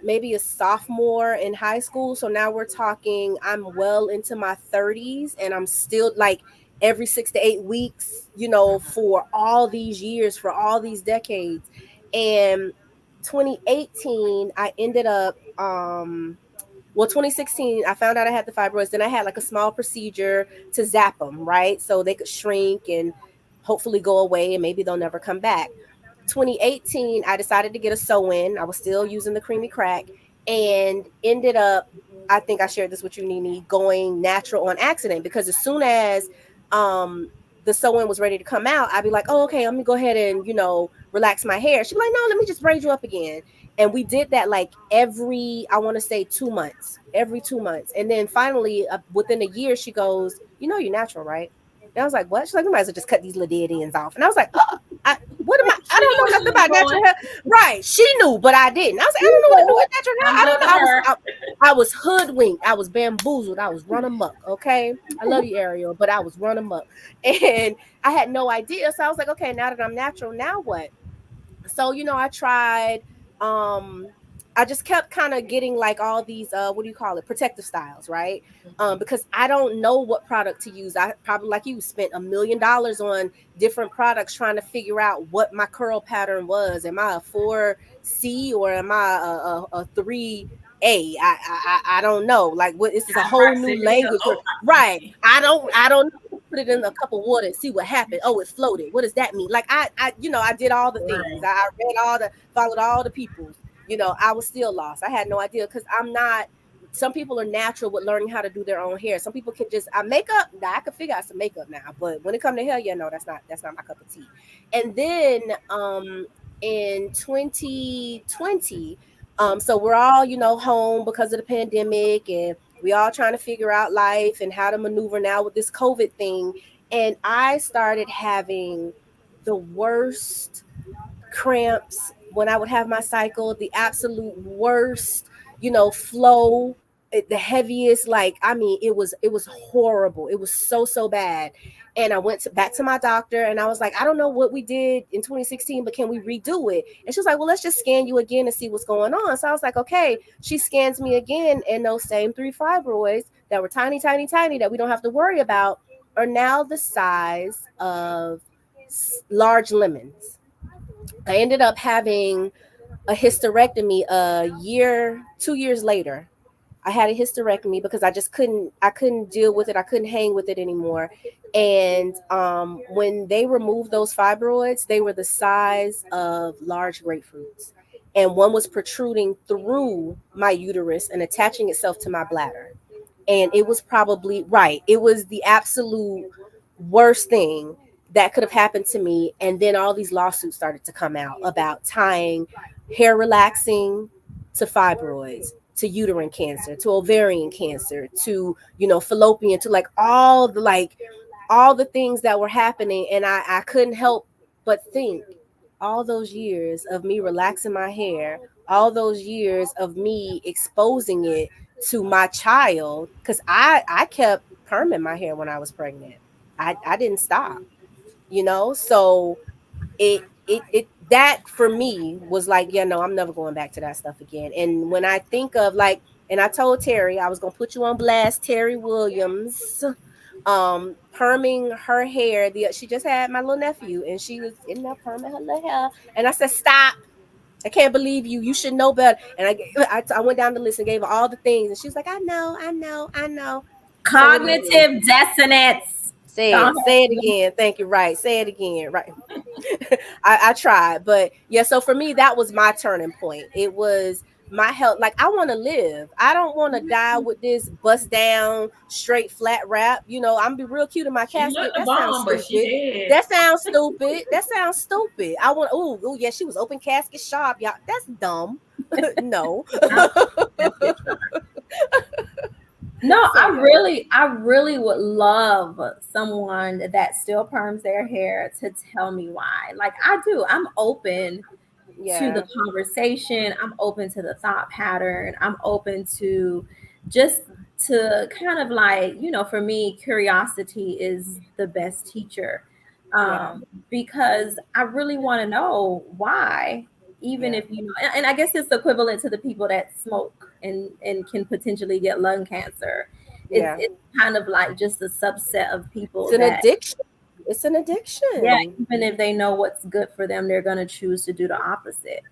maybe a sophomore in high school. So now we're talking, I'm well into my 30s and I'm still like every 6 to 8 weeks, for all these years, for all these decades. And 2018, I ended up, 2016, I found out I had the fibroids. Then I had like a small procedure to zap them, right? So they could shrink and hopefully go away and maybe they'll never come back. 2018, I decided to get a sew in. I was still using the creamy crack and ended up, I think I shared this with you, Nene, going natural on accident because as soon as um the sew in was ready to come out, I'd be like, oh, okay, let me go ahead and, relax my hair. She'd be like, no, let me just braid you up again. And we did that like every, I want to say 2 months, every 2 months. And then finally, within a year, she goes, you're natural, right? And I was like, what? She's like, we might as well just cut these little dead ends off. And I was like, oh, what am I? I She knew don't what know she nothing was about natural doing. hair. Right. She knew, but I didn't. I was like, I don't know what to do with natural hair. I'm I don't know. loving her. I was hoodwinked. I was bamboozled. I was running amok. Okay. I love you, Ariel, but I was running amok. And I had no idea. So I was like, okay, now that I'm natural, now what? So I tried, um I just kept kind of getting like all these what do you call it, protective styles, right? Because I don't know what product to use. I probably, like you, spent $1 million on different products trying to figure out what my curl pattern was. Am I a 4C or am I a 3A? I don't know. Like, what, this is a whole new Proximity or language low right? proximity. I don't put it in a cup of water and see what happened. Oh, it floated. What does that mean? Like, I did all the things. Right. I read followed all the peoples. I was still lost. I had no idea because I'm not. Some people are natural with learning how to do their own hair. Some people can just makeup. Now I can figure out some makeup now, but when it comes to hair, yeah, no, that's not my cup of tea. And then in 2020, so we're all home because of the pandemic, and we all trying to figure out life and how to maneuver now with this COVID thing. And I started having the worst cramps when I would have my cycle, the absolute worst, flow, the heaviest. Like, I mean, it was horrible. It was so bad. And I went back to my doctor and I was like, I don't know what we did in 2016, but can we redo it? And she was like, well, let's just scan you again and see what's going on. So I was like, okay. She scans me again, and those same 3 fibroids that were tiny, tiny, tiny that we don't have to worry about are now the size of large lemons. I ended up having a hysterectomy a year, 2 years later. I had a hysterectomy because I couldn't deal with it. I couldn't hang with it anymore. And when they removed those fibroids, they were the size of large grapefruits. And one was protruding through my uterus and attaching itself to my bladder. And it was probably right. It was the absolute worst thing that could have happened to me. And then all these lawsuits started to come out about tying hair relaxing to fibroids, to uterine cancer, to ovarian cancer, to fallopian, to like all the things that were happening. And I couldn't help but think, all those years of me relaxing my hair, all those years of me exposing it to my child, because I kept perming my hair when I was pregnant. I didn't stop, so it that for me was like, yeah, no, I'm never going back to that stuff again. And when I think of like, and I told Terry I was gonna put you on blast, Terry Williams, perming her hair. She just had my little nephew and she was in there perming her little hair, and I said, stop. I can't believe you. You should know better. And I went down the list and gave her all the things, and she was like, I know, I know, I know. So anyway, Cognitive dissonance. Go say it again. Thank you. Right, say it again. Right. I tried, but yeah. So for me, that was my turning point. It was my health. Like, I want to live. I don't want to die with this bust down, straight flat wrap. I'm gonna be real cute in my She casket. looked the That sounds bomb, but she stupid. did. That sounds stupid. That sounds stupid. I want. Oh yeah, she was open casket sharp, y'all. That's dumb. No. No, So yeah. I really would love someone that still perms their hair to tell me why. Like, I do. I'm open to the Yeah. conversation. I'm open to the thought pattern. I'm open to just to kind of like, for me, curiosity is the best teacher. Yeah. Because I really want to know why, even Yeah. if and I guess it's equivalent to the people that smoke and can potentially get lung cancer. Yeah. It's kind of like just a subset of It's people an that, addiction. It's an yeah, addiction. even if they know what's good for them, they're going to choose to do the opposite.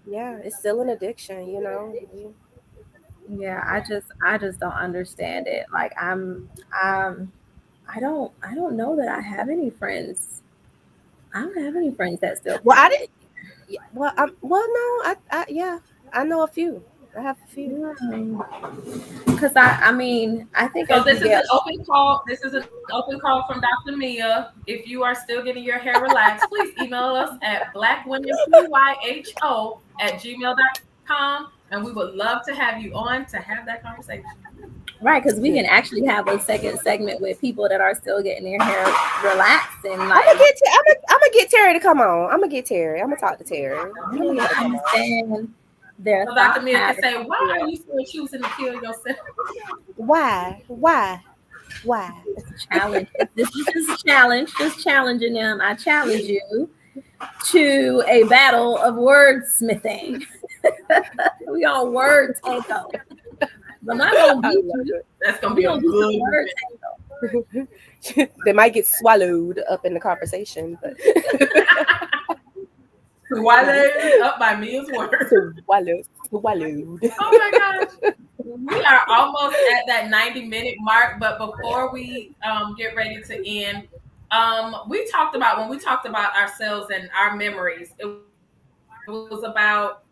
Yeah, it's still an addiction, you know. Yeah, I just don't understand it. Like I don't know that I have any friends. I don't have any friends that still Well, I party. didn't. Yeah, well, no, yeah, I know a few. I have a few. Because I mean, I think So as we this is get an open call. This is an open call from Dr. Mia. If you are still getting your hair relaxed, please email us at blackwomenpyho@gmail.com, and we would love to have you on to have that conversation. right, because we Yeah. can actually have a second segment with people that are still getting their hair relaxed and I'm gonna like get I'm gonna get Terry to come on. I'm gonna get Terry. I'm gonna talk to Terry. I'm gonna really get her to come on. understand their So Dr. thought Mia can patterns. say, "Why are you still choosing to kill yourself?" Why? Why? Why? Challenge. This is just a challenge, just challenging them. I challenge you to a battle of wordsmithing. We on word tango. I'm not gonna I beat love you. That's gonna We be a gonna do some good word one. tango. They might get swallowed up in the conversation, but Swallowed up by Mia's word. swallowed. Oh my gosh. We are almost at that 90-minute mark, but before we get ready to end, we talked about when we talked about ourselves and our memories, it was about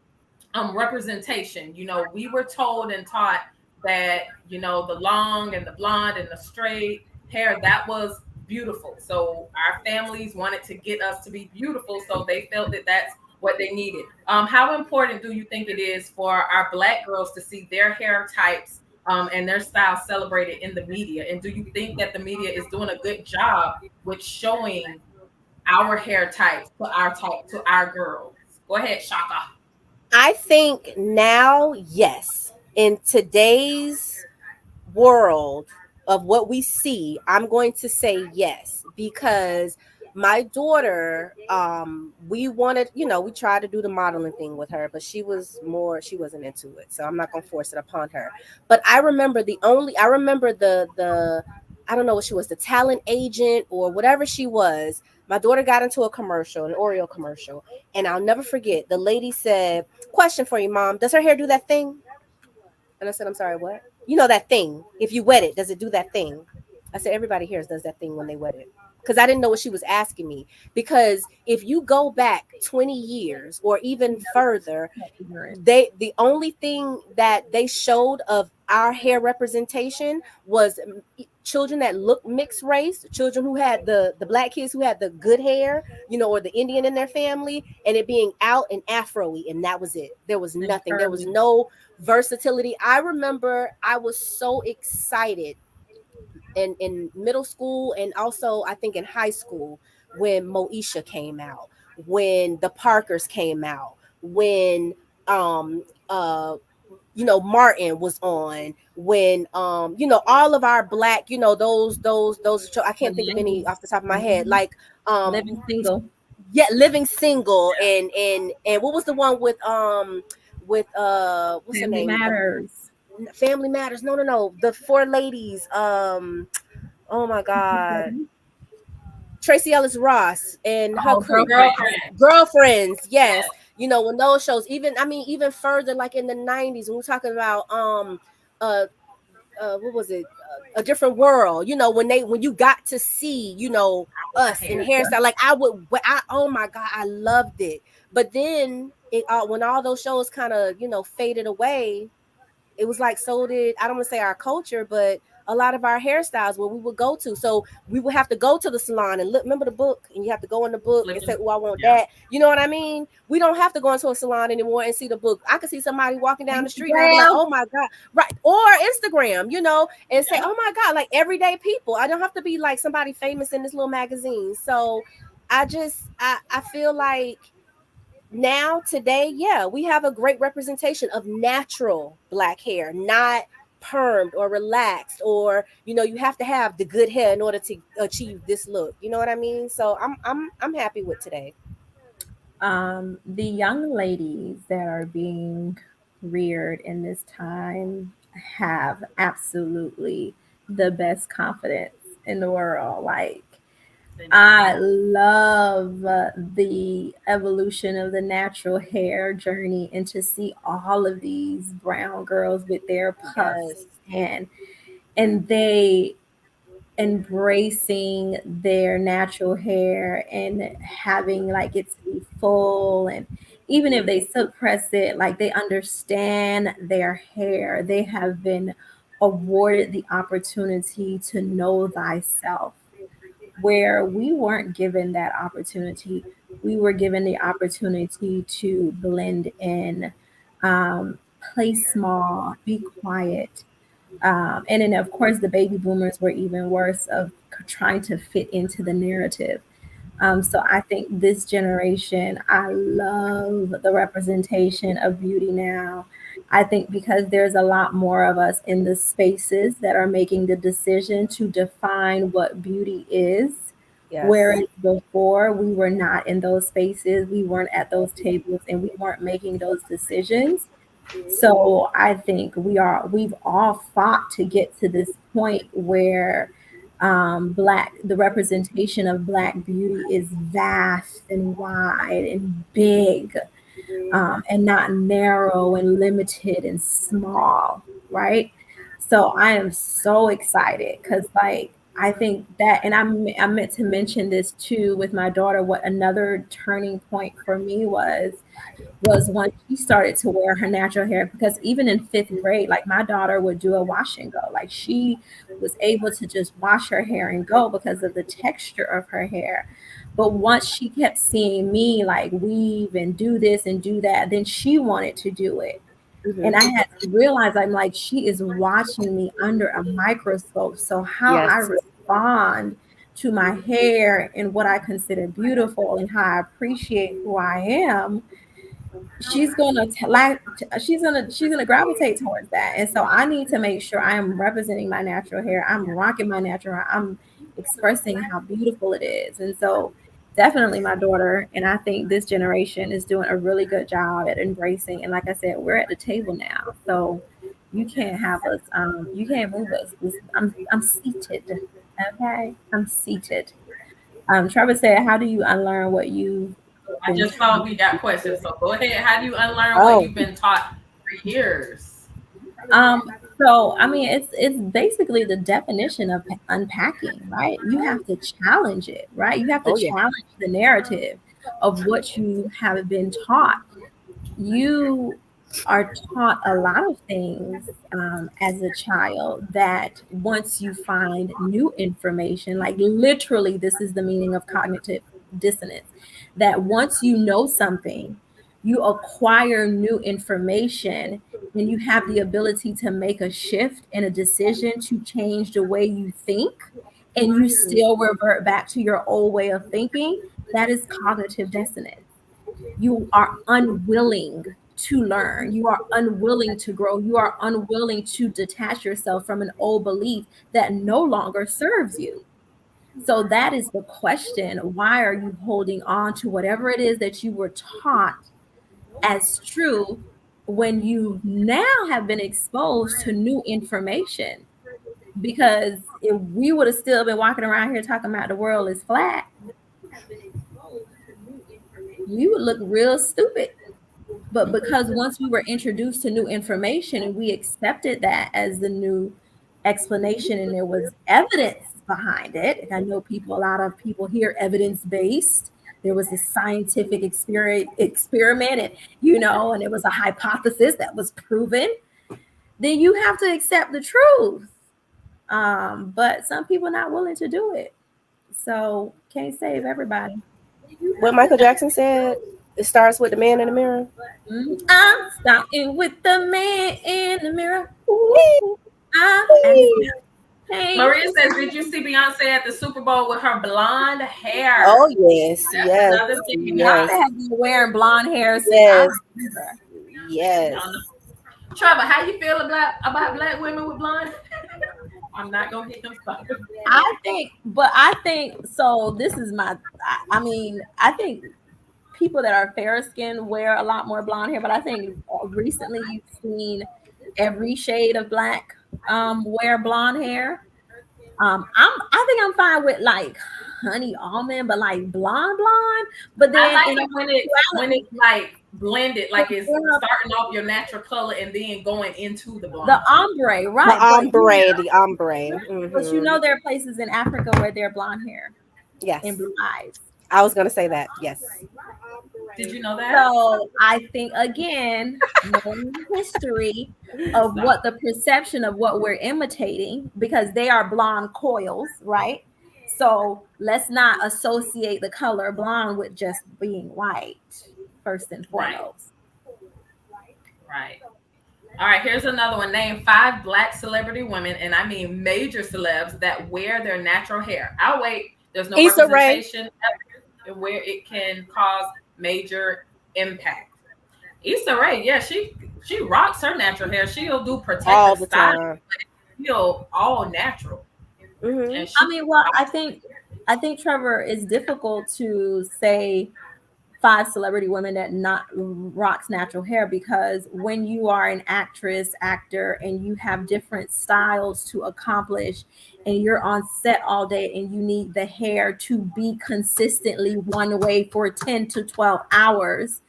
representation. You know, we were told and taught that, the long and the blonde and the straight hair, that was beautiful. So our families wanted to get us to be beautiful, so they felt that that's what they needed. How important do you think it is for our Black girls to see their hair types and their style celebrated in the media? And do you think that the media is doing a good job with showing our hair type to our girls? Go ahead, Shaka. I think now, yes, in today's world of what we see, I'm going to say yes, because my daughter, we wanted, we tried to do the modeling thing with her, but she wasn't into it, so I'm not going to force it upon her. But I remember the I don't know what she was, the talent agent or whatever she was. My daughter got into a commercial, an Oreo commercial, and I'll never forget, the lady said, "Question for you, mom, does her hair do that thing?" And I said, "I'm sorry, what?" "You know that thing. If you wet it, does it do that thing?" I said, "Everybody here does that thing when they wet it." Because I didn't know what she was asking me. Because if you go back 20 years or even further, the only thing that they showed of our hair representation was children that looked mixed race, children who had the black kids who had the good hair, or the Indian in their family, and it being out and afro-y, and that was it. There was And nothing. There was curly. no versatility. I remember I was so excited in middle school, and also I think in high school, when Moesha came out, when the Parkers came out, when um uh Martin was on, when all of our black, I The can't think of any 90s. off the top of my head, Mhm. like Living single. yeah, Living Single, and what was the one with what's her Family name, matters. Family Matters, no, the four ladies, oh my god, Tracy Ellis Ross and her Oh, crew. girlfriend. Girlfriend. Girlfriends, yes. When those shows, even, I mean, even further, like in the 90s, when we're talking about uh what was it, A Different World, when you got to see, Our us in hair. hairstyle, like oh my god, I loved it. But then when all those shows kind of faded away, it was like, so did, I don't want to say our culture, but a lot of our hairstyles where we would go to. So we would have to go to the salon and look, remember the book, and you have to go in the book and say, Flipping. "Oh, I want Yeah. that." You know what I mean? We don't have to go into a salon anymore and see the book. I could see somebody walking down the street and I'd be like, Instagram. "Oh my god!" Right? Or Instagram, and say, Yeah. "Oh my god!" Like everyday people. I don't have to be like somebody famous in this little magazine. So I feel like now today, yeah, we have a great representation of natural black hair, not permed or relaxed, or you have to have the good hair in order to achieve this look. You know what I mean? So I'm happy with today. The young ladies that are being reared in this time have absolutely the best confidence in the world. Like, I love the evolution of the natural hair journey, and to see all of these brown girls with their puffs Yes. and they embracing their natural hair and having like it to be full, and even if they suppress it, like they understand their hair. They have been awarded the opportunity to know thyself, where we weren't given that opportunity. We were given the opportunity to blend in, play small, be quiet. And then, of course, the baby boomers were even worse of trying to fit into the narrative. So I think this generation, I love the representation of beauty now. I think because there's a lot more of us in the spaces that are making the decision to define what beauty is. Yes. Whereas before, we were not in those spaces, we weren't at those tables, and we weren't making those decisions. So I think we've all fought to get to this point where the representation of black beauty is vast and wide and big, and not narrow and limited and small, right? So I am so excited because, like, I think that, and I meant to mention this too with my daughter. What another turning point for me was when she started to wear her natural hair, because even in fifth grade, like my daughter would do a wash and go. Like she was able to just wash her hair and go because of the texture of her hair. But once she kept seeing me like weave and do this and do that, then she wanted to do it. And I Hmm. had to realize, I'm like, she is watching me under a microscope. So how I Yes. respond to my hair and what I consider beautiful and how I appreciate who I am, she's gonna gravitate towards that. And so I need to make sure I am representing my natural hair. I'm rocking my natural hair. I'm expressing how beautiful it is. And so definitely my daughter, and I think this generation is doing a really good job at embracing. And like I said, we're at the table now. So you can't have us, you can't move us. I'm seated. Okay. I'm seated. Trevor said, how do you unlearn what you've I been just saw taught? we got questions, so go ahead. How do you unlearn what Oh. you've been taught for years? Um, so I mean, it's basically the definition of unpacking, right? You have to challenge it, right? You have to Oh yeah. challenge the narrative of what you have been taught. You are taught a lot of things as a child, that once you find new information, like literally, this is the meaning of cognitive dissonance, that once you know something, you acquire new information and you have the ability to make a shift and a decision to change the way you think, and you still revert back to your old way of thinking. That is cognitive dissonance. You are unwilling to learn. You are unwilling to grow. You are unwilling to detach yourself from an old belief that no longer serves you. So that is the question. Why are you holding on to whatever it is that you were taught as true when you now have been exposed to new information? Because if we would have still been walking around here talking about the world is flat, we would look real stupid. But because once we were introduced to new information and we accepted that as the new explanation, and there was evidence behind it, and I know a lot of people hear evidence based. There was a scientific experiment, and and it was a hypothesis that was proven. Then you have to accept the truth. But some people are not willing to do it. So can't save everybody. What Michael Jackson said, it starts with the man in the mirror. I'm starting with the man in the mirror. Ooh, I'm asking change Maria this. says, "Did you see Beyonce at the Super Bowl with her blonde hair?" Oh yes, That's yes, another thing. Beyonce yes, has been wearing blonde hair since I yes, remember. yes. Trevor, how you feel about black women with blonde? I'm not gonna get him started. I think so. This is I mean, I think people that are fair skinned wear a lot more blonde hair, but I think recently you've seen every shade of black wear blonde hair. I think I'm fine with like honey almond, but like blonde. But I then like in it when it's like blended, like it's starting off your natural color and then going into the the blonde. ombre, The right? ombre, the ombre. But you know there are places in Africa where they're blonde hair Yes, and blue eyes. I was gonna say that. Yes. Did you know that? So I think again, knowing the history of what the perception of what we're imitating, because they are blonde coils, right? So let's not associate the color blonde with just being white, first and Right. foremost. Right. All right, here's another one. Name 5 black celebrity women, and I mean major celebs, that wear their natural hair. I'll wait. There's no Issa Rae. representation where it can cause major impact. Issa Rae, yeah, she rocks her natural hair. She'll do All protective the styling, time. but it's still all natural. Mhm. And I mean, well, I think Trevor, it's difficult to say 5 celebrity women that not rocks natural hair, because when you are an actress, actor, and you have different styles to accomplish, and you're on set all day and you need the hair to be consistently one way for 10 to 12 hours,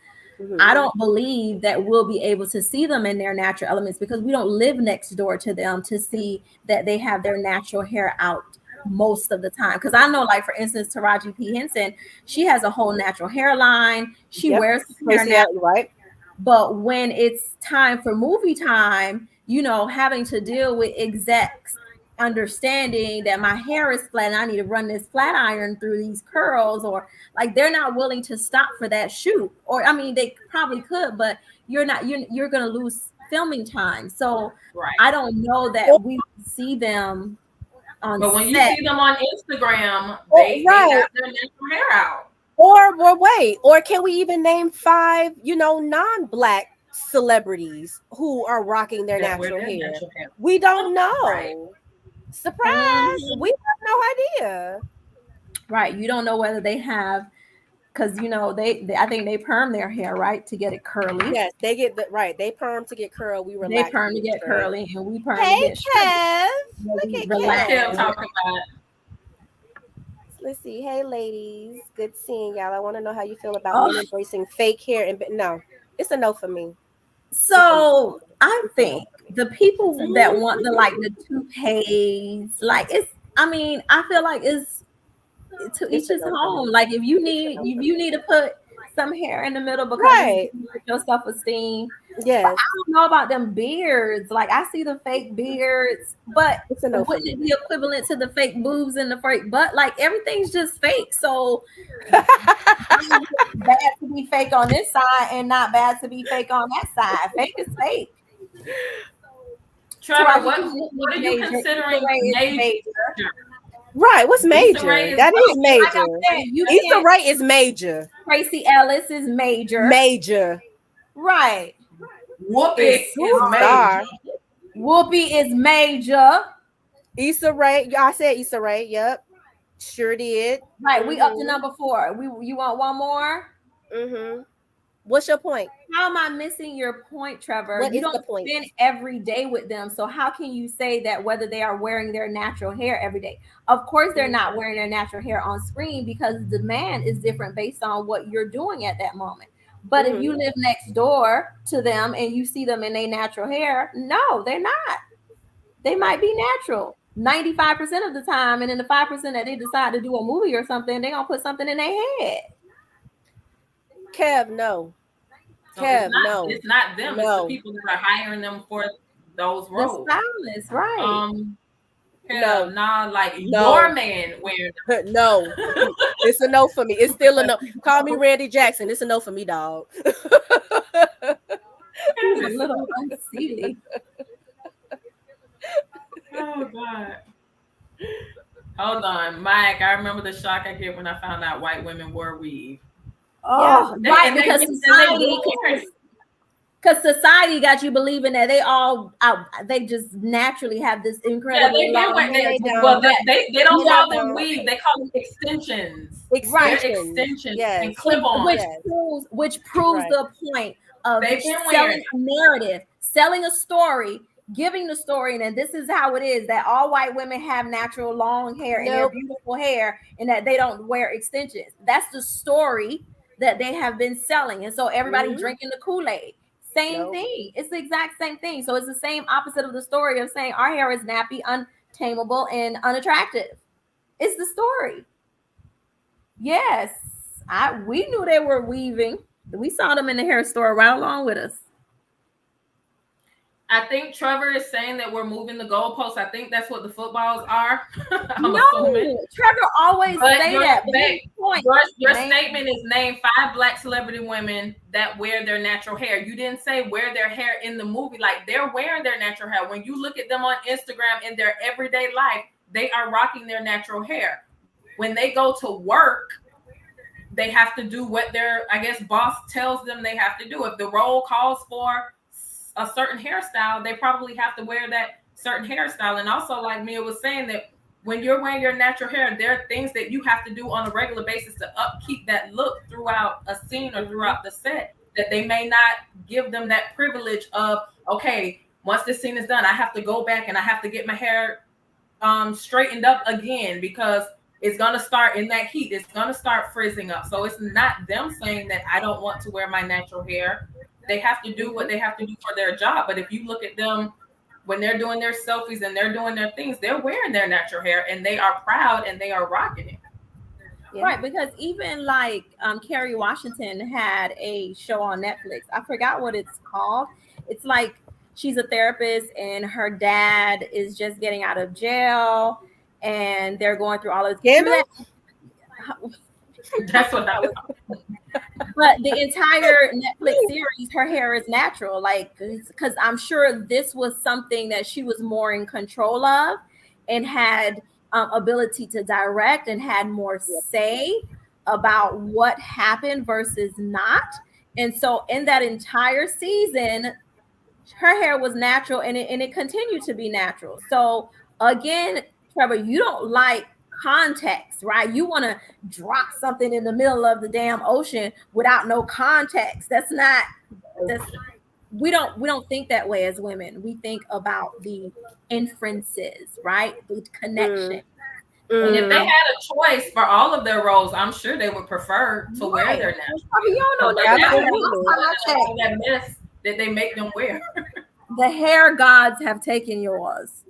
I don't believe that we'll be able to see them in their natural elements, because we don't live next door to them to see that they have their natural hair out most of the time. Because I know, like for instance, Taraji P. Henson, she has a whole natural hairline. She Yep. wears her hair Tracy now, Ellis, right? but when it's time for movie time, you know, having to deal with execs understanding that my hair is flat and I need to run this flat iron through these curls, or like they're not willing to stop for that shoot. Or I mean, they probably could, but you're going to lose filming time. So right. I don't know that we see them on But when you set. see them on Instagram, they have their natural hair out. Or wait, or can we even name 5, non-black celebrities who are rocking their That wear natural their hair? natural hair. We don't know. Right. Surprise! We have no idea. Right. You don't know whether they have, because you know they I think they perm their hair, right, to get it curly. Yes, they get right. They perm to get curl. We relax. They perm to get straight. curly, and we perm Hey, to get straight. Kev. We Look at relax. Kev Kev. talking about. Let's see. Hey, ladies. Good seeing y'all. I want to know how you feel about Oh. men embracing fake hair. And no, it's a no for me. So I think the people that want the toupees, like I mean, I feel like it's to each his home. Like if you need to put some hair in the middle because Right. it's your self-esteem. Yes. But I don't know about them beards. Like I see the fake beards, but It's a no for wouldn't me. it be equivalent to the fake boobs and the fake butt? Like everything's just fake. So it's bad to be fake on this side and not bad to be fake on that side. Fake is fake. Trevor, So what are you considering major? Right. What's major? Ray is That is Like major. I said, you Issa can't. Rae is major. Tracy Ellis is major. Major. Right. Whoopi is Superstar. major. Whoopi is major. Issa Rae. I said Issa Rae. Yep. Sure did. Right. We up to number 4. You want one more? Mm-hmm. What's your point? How am I missing your point, Trevor? What You is the don't point? spend every day with them. So how can you say that whether they are wearing their natural hair every day? Of course they're not wearing their natural hair on screen, because the demand is different based on what you're doing at that moment. But if you live next door to them and you see them in their natural hair, no, they're not. They might be natural 95% of the time, and then the 5% that they decide to do a movie or something, they're gonna put something in their head. Kev, no. So Kev, it's not them. No. It's the people that are hiring them for those roles. The stylist, right? No. Nah, like No. your man wearing them. No. It's a no for me. It's still a no. Call me Randy Jackson. It's a no for me, dog. A little unsealy. Oh God. Hold on, Mike. I remember the shock I get when I found out white women wore weave. Oh, Yeah, right, they- because they- society got you believing that they just naturally have this incredible long hair. Well, they don't Yeah, call they them don't. weave. They call them extensions. Right. They're extensions Yes. and clip-ons. Which proves Right. the point of They've been selling wearing a narrative, selling a story giving the story, and then this is how it is, that all white women have natural long hair and they're Nope. beautiful hair, and that they don't wear extensions. That's the story that they have been selling. And so everybody drinking the Kool-Aid. Same Nope. thing. It's the exact same thing. So it's the same opposite of the story of saying our hair is nappy, untamable, and unattractive. It's the story. Yes, we knew they were weaving. We saw them in the hair store right along with us. I think Trevor is saying that we're moving the goalposts. I think that's what the footballs are. I'm No, assuming. Trevor always say that. Your statement is name 5 Black celebrity women that wear their natural hair. You didn't say wear their hair in the movie. Like, they're wearing their natural hair. When you look at them on Instagram in their everyday life, they are rocking their natural hair. When they go to work, they have to do what their, I guess, boss tells them they have to do. If the role calls for a certain hairstyle, they probably have to wear that certain hairstyle. And also, like Mia was saying, that when you're wearing your natural hair, there are things that you have to do on a regular basis to upkeep that look throughout a scene or throughout the set, that they may not give them that privilege of, okay, once this scene is done, I have to go back and I have to get my hair straightened up again, because it's going to start in that heat. It's going to start frizzing up. So it's not them saying that I don't want to wear my natural hair. They have to do what they have to do for their job. But if you look at them when they're doing their selfies and they're doing their things, they're wearing their natural hair and they are proud and they are rocking it. Yeah. Right, because even like Kerry Washington had a show on Netflix. I forgot what it's called. It's like she's a therapist and her dad is just getting out of jail, and they're going through all of this. That's what that was. But the entire Netflix series, her hair is natural, like, because I'm sure this was something that she was more in control of and had ability to direct and had more say about what happened versus not. And so in that entire season, her hair was natural, and it continued to be natural. So again, Trevor, you don't like context, right? You want to drop something in the middle of the damn ocean without no context. We don't think that way as women. We think about the inferences, right? The connection. And if they had a choice for all of their roles, I'm sure they would prefer to wear their natural. You don't know that mess that they make them wear. The hair gods have taken yours.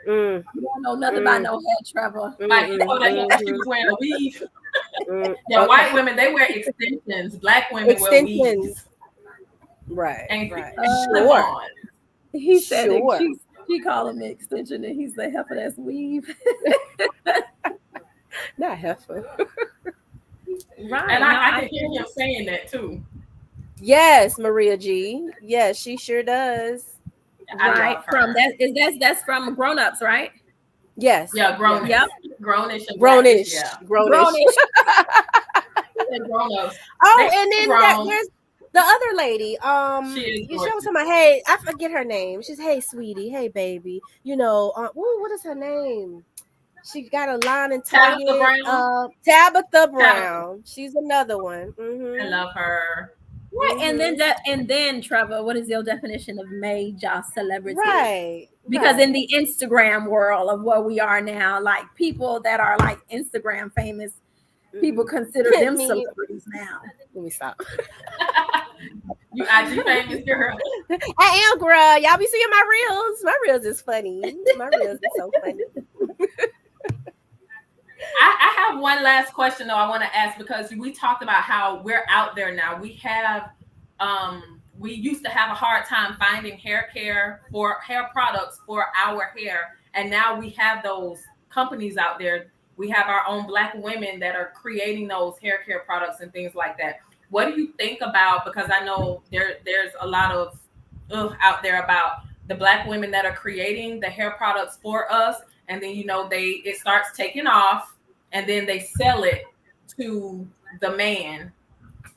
You don't know nothing about no hair, Trevor. Like, you know that she was wearing a weave. Yeah, white women, they wear extensions. Black women wear weaves. Right. And sure. He said she called him an extension, and he's the heifer that's weave. Not heifer. Right. And I can hear him saying that too. Yes, Maria G. Yes, she sure does. Right. That's from Grown Ups, right? Yes. Yeah, Grownish. Yep. Grownish. Grownish. Yeah. Grownish. Grown-ups. Oh, and then there's the other lady. She was talking about, hey, I forget her name. She's, hey, sweetie, hey, baby. You know, what is her name? She got a line in Target. Tabitha Brown. She's another one. I love her. Right, and then Trevor, what is your definition of major celebrity? Right. Because in the Instagram world of what we are now, like people that are like Instagram famous, people consider them celebrities now. Let me stop. You IG famous girl. I am, girl. Y'all be seeing my reels. My reels is funny. My reels is so funny. I have one last question though I want to ask, because we talked about how we're out there now. We have we used to have a hard time finding hair products for our hair, and now we have those companies out there. We have our own Black women that are creating those hair care products and things like that. What do you think about, because I know there's a lot of out there about the Black women that are creating the hair products for us, and then it starts taking off, and then they sell it to the man.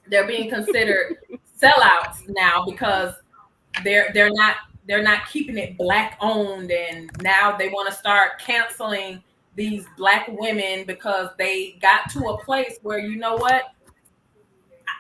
They're being considered sellouts now because they're not keeping it Black owned, and now they want to start canceling these Black women because they got to a place where, you know what,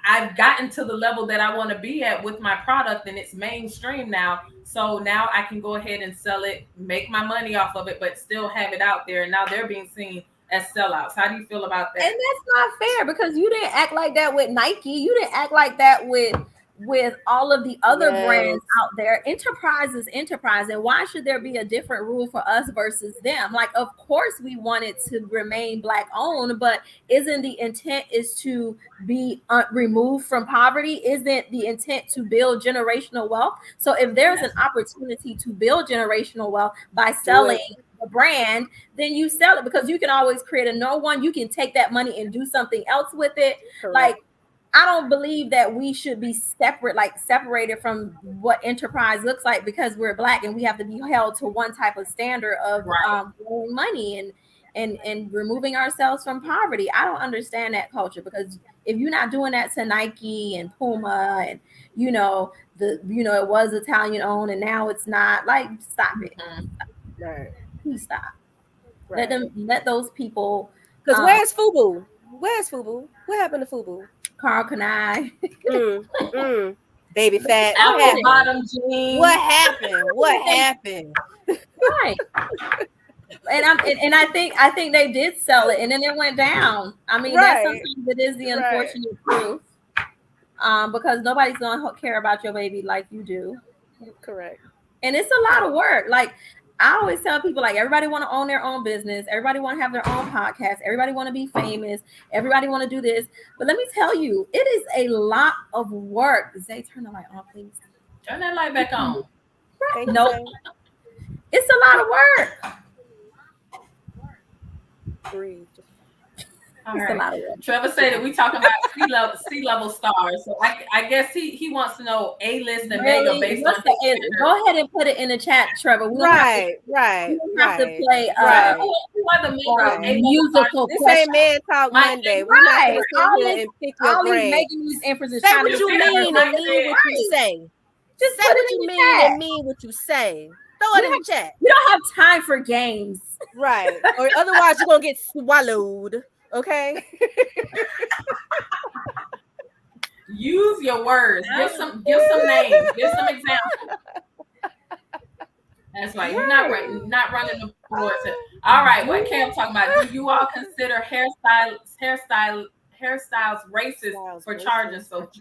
I've gotten to the level that I want to be at with my product, and it's mainstream now. So now I can go ahead and sell it, make my money off of it, but still have it out there. And now they're being seen as sellouts. How do you feel about that? And that's not fair, because you didn't act like that with Nike. You didn't act like that with all of the other brands out there. Enterprise is enterprise, and why should there be a different rule for us versus them? Like, of course we want it to remain Black owned, but isn't the intent is to be removed from poverty? Isn't the intent to build generational wealth? So if there's an opportunity to build generational wealth by selling the brand, then you sell it, because you can always create a no one. You can take that money and do something else with it. Correct. Like, I don't believe that we should be separated from what enterprise looks like because we're Black, and we have to be held to one type of standard of growing money and removing ourselves from poverty. I don't understand that culture, because if you're not doing that to Nike and Puma and it was Italian owned and now it's not, like, stop it. Right. Please stop. Right. Let those people. Because where's FUBU? Where's FUBU? What happened to FUBU? Carl Kanai. Baby fat. Apple bottom jeans. What happened? What happened? Right. And I think they did sell it, and then it went down. I mean, that's sometimes it is the unfortunate truth. Because nobody's gonna care about your baby like you do. Correct. And it's a lot of work. Like, I always tell people, like, everybody want to own their own business. Everybody want to have their own podcast. Everybody want to be famous. Everybody want to do this. But let me tell you, it is a lot of work. Zay, turn the light on, please. Turn that light back on. Right. Nope. It's a lot of work. Breathe. All right. Trevor said that we talking about C-level stars. So I guess he wants to know A-list and mega based on Go ahead and put it in the chat, Trevor. We right. We have to play musical. This ain't Man Talk Monday. We're not going to sit here and pick your brain. Making these inferences. Say what you mean and mean what you say. Just say what you mean and mean what you say. Throw it in the chat. We don't have time for games. Right. Or otherwise you're going to get swallowed. Okay. Use your words. Give some names. Give some examples. That's right. You're not running the board. All right. What Cam talking about? Do you all consider hairstyles racist for charging so much?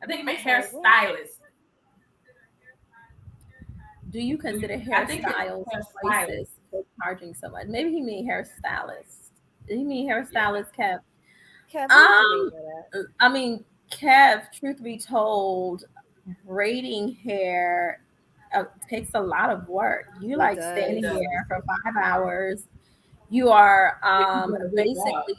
I think it meant hairstylist. Do you consider hairstyles racist for charging so much? Maybe he mean hairstylist. You mean hairstylist, Kev? I mean, Kev, truth be told, braiding hair takes a lot of work. You standing there for 5 hours. You are basically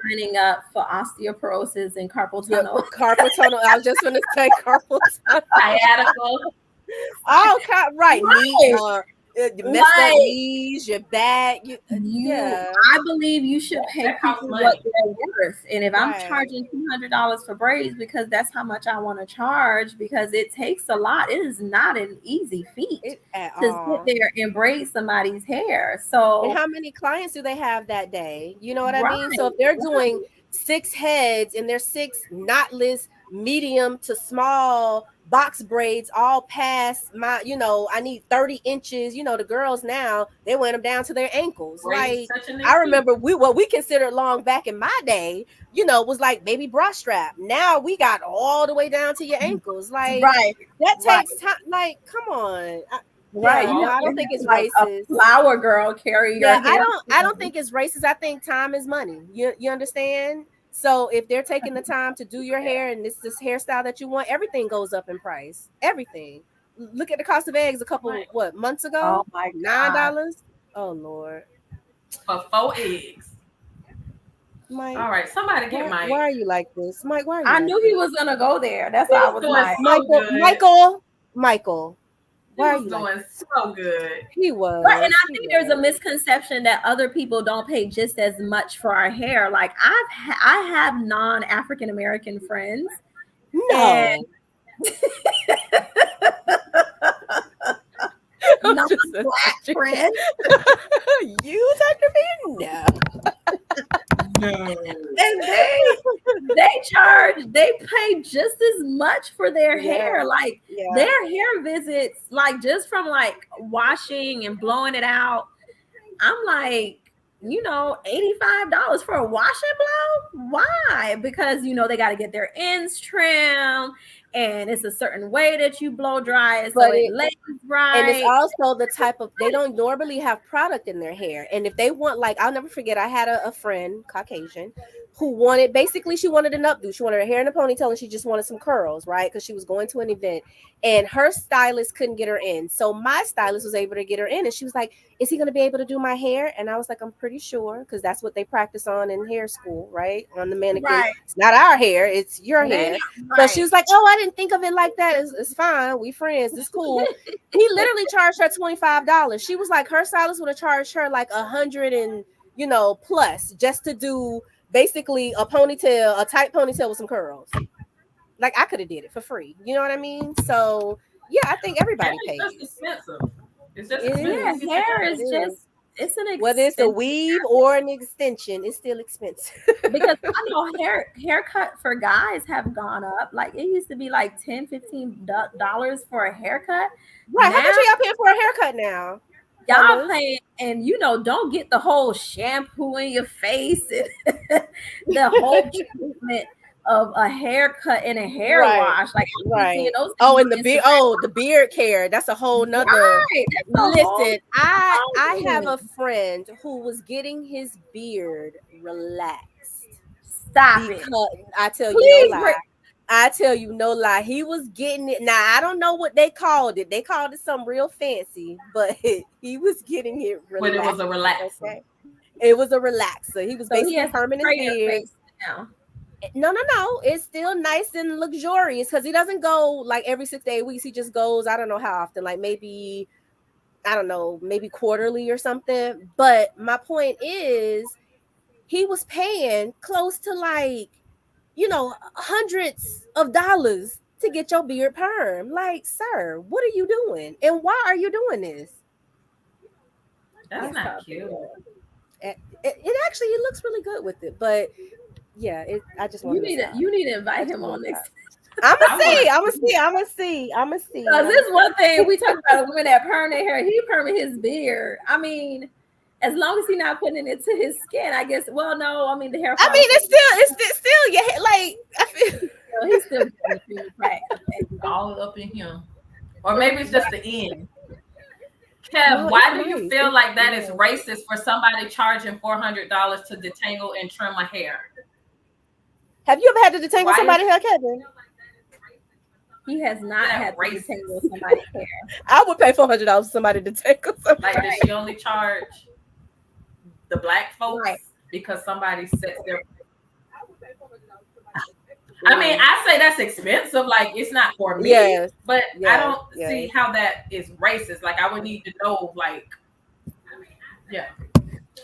signing up for osteoporosis and carpal tunnel. Carpal tunnel. I was just going to say carpal tunnel. Sciatica. Oh, right. Messed up knees, your back. I believe you should pay people what they're worth. And if I'm charging $200 for braids because that's how much I want to charge, because it takes a lot. It is not an easy feat to sit there and braid somebody's hair. So, and how many clients do they have that day? You know what I mean? So if they're doing 6 heads and they're 6 knotless, medium to small box braids, all past my, I need 30 inches. The girls now, they wear them down to their ankles. Like, I remember what we considered long back in my day, was like baby bra strap. Now we got all the way down to your ankles. Like, that takes time. Like, come on. I don't think it's racist. A flower girl carry your hair. I don't think it's racist. I think time is money. You understand? So if they're taking the time to do your hair and this hairstyle that you want, everything goes up in price. Everything. Look at the cost of eggs a couple months ago. Oh my God. $9. Oh Lord. For 4 eggs. Mike, all right, somebody get Mike. Why are you like this, Mike? Why are you? I knew he was gonna go there. That's why I was like, Michael. He was doing so good. He was. Right, and I think there's a misconception that other people don't pay just as much for our hair. Like I have non-African American friends. No. Not Black friends. You, Dr. B? No. And they much for their hair. Like their hair visits, like just from like washing and blowing it out, I'm like, $85 for a wash and blow? Why? Because they got to get their ends trimmed, and it's a certain way that you blow dry it so it lays right. And it's also the type of, they don't normally have product in their hair. And if they want, like, I'll never forget, I had a friend, Caucasian, who wanted, basically she wanted an updo. She wanted her hair in a ponytail and she just wanted some curls, right? Because she was going to an event and her stylist couldn't get her in. So my stylist was able to get her in, and she was like, is he going to be able to do my hair? And I was like, I'm pretty sure, because that's what they practice on in hair school, right? On the mannequin. Right. It's not our hair, it's your hair. Right. So she was like, oh, I didn't think of it like that. It's fine. We friends. It's cool. He literally charged her $25. She was like, her stylist would have charged her like $100 and plus just to do basically a ponytail, a tight ponytail with some curls. Like, I could have did it for free. You know what I mean? So yeah, I think everybody pays. It's just expensive. It's just expensive. Yeah, hair is just, it's an expensive. Whether it's a weave or an extension, it's still expensive. Because I know haircut for guys have gone up. Like, it used to be like $10-$15 for a haircut. Right. How much are y'all paying for a haircut now? Y'all paying, and don't get the whole shampoo in your face and the whole treatment of a haircut and a hair wash. Like, those and the beard care. That's a whole nother. Right. Listen, I have a friend who was getting his beard relaxed. Stop it. I tell you no lie. I tell you no lie. He was getting it. Now, I don't know what they called it. They called it something real fancy, but he was getting it relaxed. But it was a relaxer. Okay? It was a relaxer. He was basically permanent beard. Now. No. It's still nice and luxurious because he doesn't go like every 6 to 8 weeks. He just goes, I don't know how often, like maybe quarterly or something. But my point is, he was paying close to like, hundreds of dollars to get your beard perm. Like, sir, what are you doing? And why are you doing this? That's not cute. It actually, he looks really good with it. But yeah, I just want you need to invite him on next. I'm gonna see. Because this one thing we talk about, women that perm their hair, he perming his beard. I mean, as long as he's not putting it to his skin, I guess. Well, no, I mean the hair. I mean, it's still your hair. Like, I feel he's still right. All up in him, or maybe it's just the end. Kev, why do you feel like that is racist for somebody charging $400 to detangle and trim a hair? Have you ever had to detangle somebody's hair, Kevin? He has not had to detangle somebody's hair. I would pay $400 for somebody to detangle somebody. Like, does she only charge the black folks because somebody sets their... I mean, I say that's expensive. Like, it's not for me, but I don't see how that is racist. Like, I would need to know, like,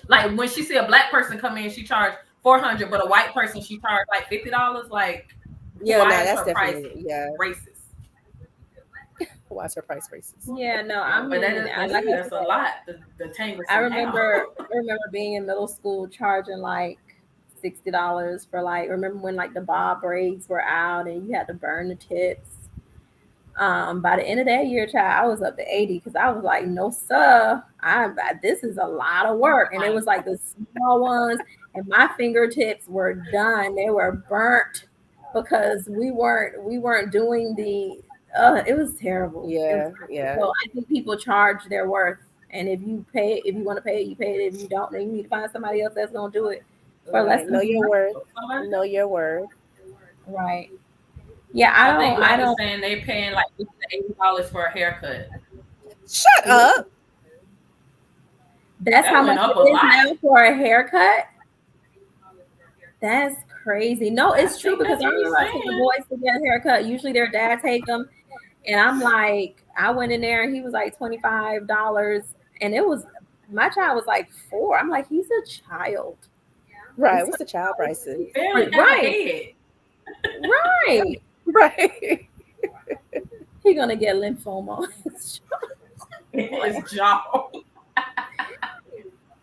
like when she see a black person come in, she charged $400, but a white person she charged like $50. Like, that's definitely racist. Why is her price racist? Yeah, no, that's a lot. The tangle. I remember being in middle school charging like $60 for like, remember when like the bob braids were out and you had to burn the tips. By the end of that year, child, I was up to 80 because I was like, no, sir, this is a lot of work. And it was like the small ones, and my fingertips were done. They were burnt because we weren't doing the. It was terrible. Yeah. So I think people charge their worth, and if you want to pay it, you pay it. If you don't, then you need to find somebody else that's gonna do it for less. Know your worth. Know your worth. Right. Yeah, I don't. Saying they paying like $80 for a haircut. Shut up. That's how much it is now for a haircut. That's crazy. No, it's true because I remember I took the boys to get a haircut. Usually their dad take them, and I'm like, I went in there and he was like $25, and it was my child was like 4. I'm like, he's a child. Right. What's the child prices? Right. Right. He's gonna get lymphoma. His jaw.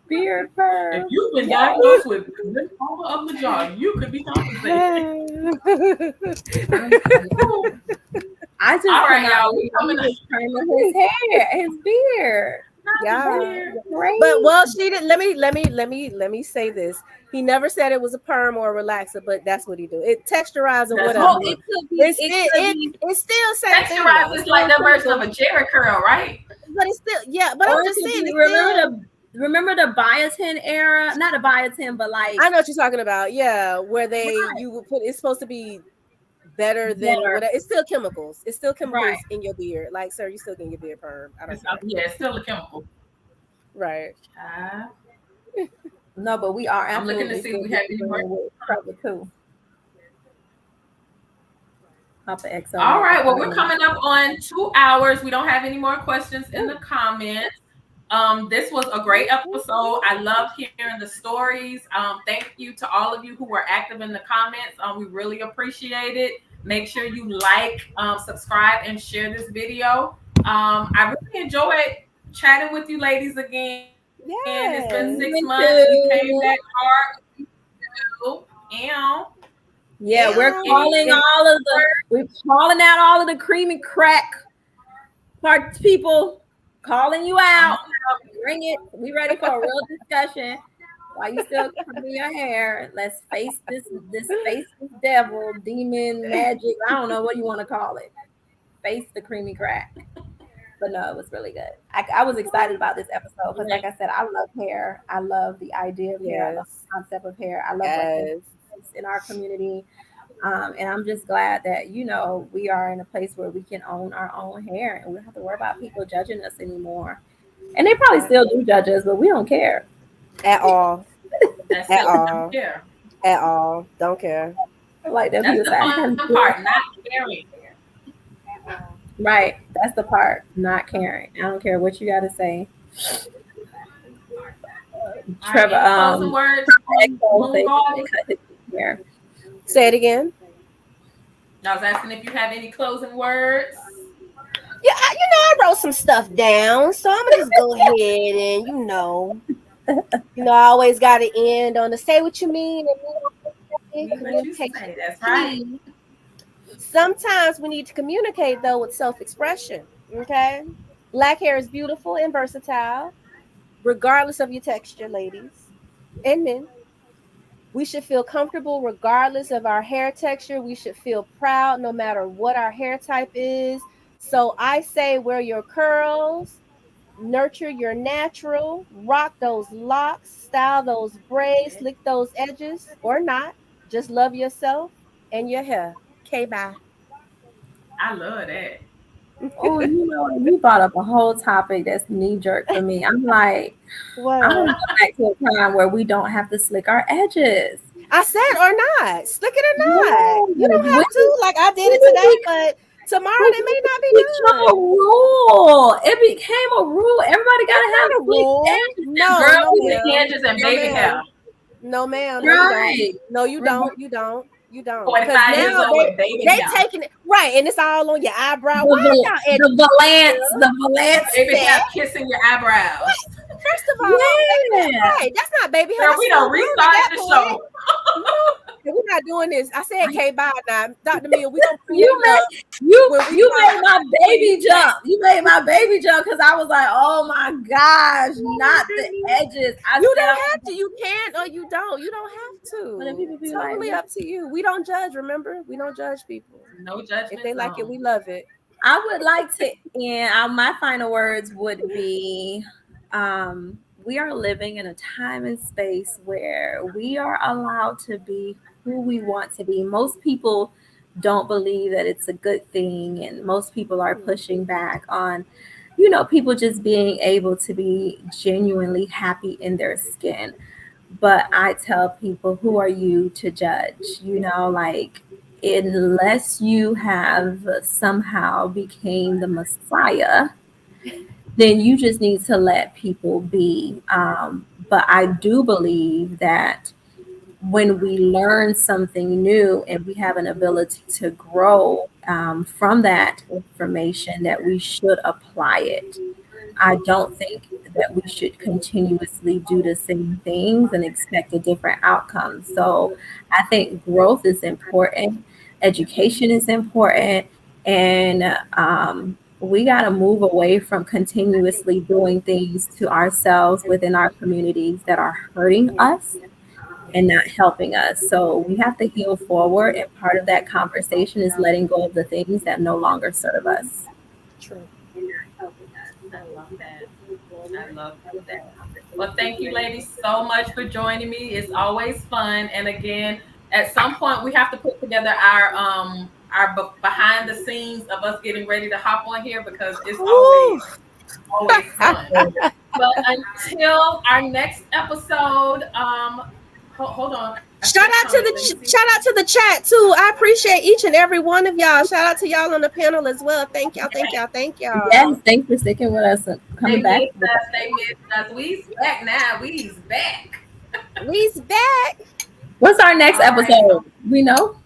Beard perm. If you've been diagnosed with lymphoma of the jaw, you could be compensated. I just All right, cannot y'all. believe We coming he up. was trimming his hair, his beard. Yeah. That's crazy. But well, she did. Let me say this. He never said it was a perm or a relaxer, but that's what he do. It texturize or That's Oh, whatever. what it could be. It's It still could it be, it's still same thing texturized though. is It's like still that version of chemical, a Jerry curl, right? but it's still yeah. But or I'm it just could saying be. it's still. Remember the biotin era? Not a biotin, but like I know what you're talking about. Yeah, where right, you would put it's supposed to be better than better. whatever. It's still chemicals. It's still Right. chemicals in your beard. Like, sir, you still getting your beard perm. I don't It's, care. yeah, it's still a chemical. Right. Uh, No, but we are I'm looking to absolutely see if still we have any more. disagreeing with Trevor too. Papa XO All made the right. Well, we're comment. coming up on 2 hours. We don't have any more questions in the comments. This was a great episode. I loved hearing the stories. Thank you to all of you who were active in the comments. We really appreciate it. Make sure you like, subscribe, and share this video. I really enjoyed chatting with you ladies again. It's been 6 months. Yes. We Me came back too. hard with you. And Yeah, we're Yeah. calling And all of the we're calling out all of the cream and crack part people, calling you I'm out. on Bring it. We ready for a real discussion. While you still combing your hair, let's face this devil, demon, magic. I don't know what you want to call it. Face the creamy crack. But no, it was really good. I was excited about this episode because, like I said, I love hair. I love the idea of hair. I love yes. the concept of hair. I love what hair Yes. is in our community. And I'm just glad that, we are in a place where we can own our own hair and we don't have to worry about people judging us anymore. And they probably still do judge us, but we don't care. At all. That's At it. We don't all. care. At all. Don't care. Like that That's people the say, I fun can't do it. part, not caring. Right. That's the part, not caring. I don't care what you got to say. All right, Trevor, any closing words? Exo say Moonball? he cut his hair. Say it again. I was asking if you have any closing words. Yeah, I wrote some stuff down, so I'm gonna just go ahead and I always got to end on the say what you mean and Mean what you say. communication. That's right. Sometimes we need to communicate though with self-expression. Okay, black hair is beautiful and versatile, regardless of your texture, ladies and men. We should feel comfortable regardless of our hair texture. We should feel proud no matter what our hair type is. So I say wear your curls, nurture your natural, rock those locks, style those braids, lick those edges or not. Just love yourself and your hair. Okay, bye. I love that. Oh, you brought up a whole topic that's knee jerk for me. I'm like, I want to What? go back to a time where we don't have to slick our edges. I said or not, slick it or not. Yes, You don't have to, like I did it today, but tomorrow they may not be become a done. rule. It became a rule. Everybody got to have Not a slick rule. edges. No, Girls no, with the ma'am. edges and No, baby ma'am. hair. No, ma'am. No, you don't. Right. No, you don't. You don't. You don't. 45 years Now old with baby they hair. taking it right, and it's all on your eyebrow. The, Why val- y'all edges? the valance Baby hair fit. kissing your eyebrows. First of all, baby, Yeah. right? That's not baby hair. Girl, That's we done full grown at restarted that the point. show. No, we're not doing this. I said, "Okay, bye now, Dr. Mill. We gonna You create made when we you start- made my baby jump. You made my baby jump because I was like, oh my gosh, not the edges. You don't have to. You can or you don't. You don't have But then to. people be Totally like, up to you. We don't judge. Remember, we don't judge people. No judgment. If they like it, zone. we love it. I would like to end. My final words would be, we are living in a time and space where we are allowed to be who we want to be. Most people don't believe that it's a good thing, and most people are pushing back on, people just being able to be genuinely happy in their skin. But I tell people, who are you to judge? Like, unless you have somehow became the Messiah, then you just need to let people be. But I do believe that when we learn something new and we have an ability to grow from that information, that we should apply it. I don't think that we should continuously do the same things and expect a different outcome. So I think growth is important, education is important, And we got to move away from continuously doing things to ourselves within our communities that are hurting us and not helping us. So we have to heal forward. And part of that conversation is letting go of the things that no longer serve us. True. I love that. I love that. Well, thank you, ladies, so much for joining me. It's always fun. And again, at some point, we have to put together our behind the scenes of us getting ready to hop on here because it's always fun. But until our next episode, hold on. Shout out to the chat too. I appreciate each and every one of y'all. Shout out to y'all on the panel as well. Thank y'all. Yes, thanks for sticking with us and coming back. They missed us. We's back now. We's back. What's our next episode? We know.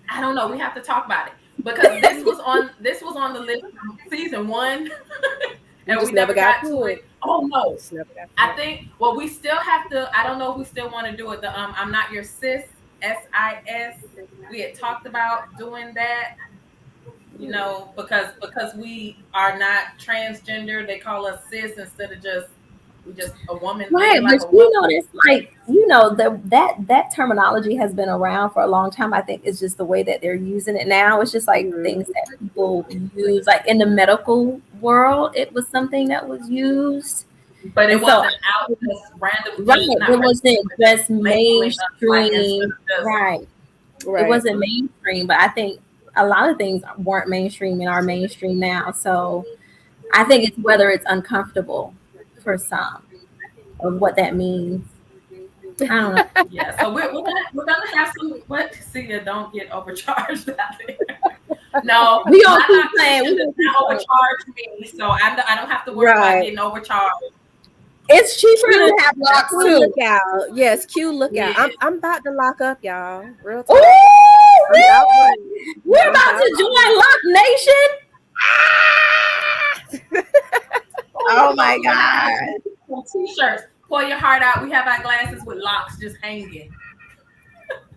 I don't know. We have to talk about it because this was on the list from season 1, and we never got to it. Oh no! I think. Well, we still have to. I don't know if we still want to do it. The I'm not your sis. SIS. We had talked about doing that. You know, because we are not transgender. They call us cis instead of just a woman. Right, but it's like that terminology has been around for a long time. I think it's just the way that they're using it now. It's just like things that people use, like in the medical world, it was something that was used, but it wasn't out just random. Right, it wasn't just mainstream. Right, it wasn't mainstream. But I think a lot of things weren't mainstream and are mainstream now. So I think it's whether it's uncomfortable for some of what that means. I don't know. Yeah, so we're gonna have some. See, you don't get overcharged out there. No, we don't keep playing. We don't overcharge me, so I don't have to worry about getting overcharged. It's cheaper to have locks too. Lookout. Yes, Q lookout. Yeah. I'm about to lock up, y'all. Real talk. We're about to join Lock Nation. Oh my God. Some t-shirts. Pour your heart out. We have our glasses with locks just hanging.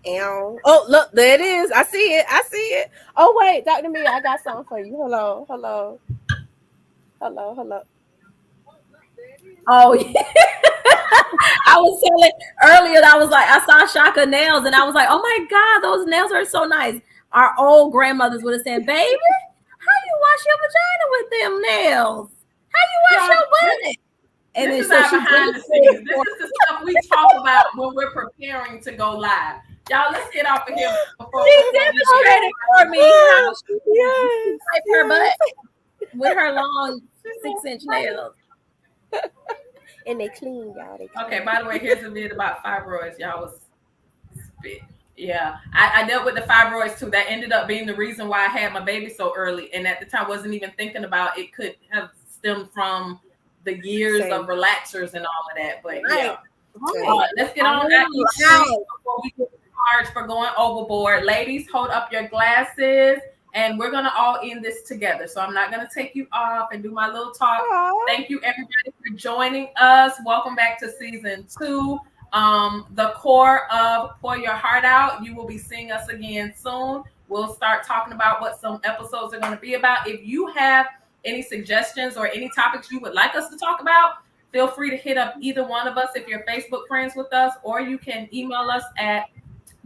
Ow. Oh, look, there it is. I see it. Oh, wait, Dr. Mia, I got something for you. Hello. Oh, yeah. I was telling earlier, I was like, I saw Shaka nails, and I was like, oh my God, those nails are so nice. Our old grandmothers would have said, baby, how you wash your vagina with them nails? How you wash your butt? And this is our behind the scenes. This is the stuff we talk about when we're preparing to go live. Y'all, let's get off of here before she demonstrated for me how she wipe her butt with her long 6-inch nails. And they clean, y'all. Okay, by the way, here's a bit about fibroids. Y'all was spit. Yeah, I dealt with the fibroids too. That ended up being the reason why I had my baby so early. And at the time, wasn't even thinking about it could have stemmed from the years of relaxers and all of that. But yeah, let's get on that before we get charged for going overboard. Ladies, hold up your glasses. And we're going to all end this together. So I'm not going to take you off and do my little talk. Thank you, everybody, for joining us. Welcome back to season 2. The core of Pour Your Heart Out. You will be seeing us again soon. We'll start talking about what some episodes are going to be about. If you have any suggestions or any topics you would like us to talk about, feel free to hit up either one of us if you're Facebook friends with us, or you can email us at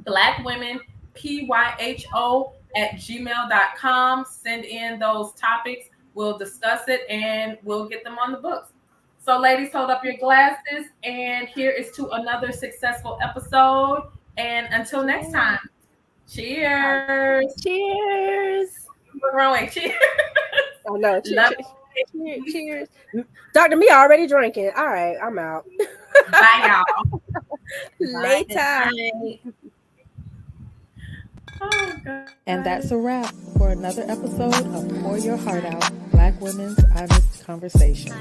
blackwomenpyho@gmail.com. Send in those topics. We'll discuss it and we'll get them on the books. So ladies, hold up your glasses, and here is to another successful episode. And until next time, cheers. We're growing. Cheers. Oh no, cheers. Dr. Me already drinking. All right, I'm out. Bye, y'all. Later. Oh, God. And that's a wrap for another episode of Pour Your Heart Out, Black Women's Honest Conversation.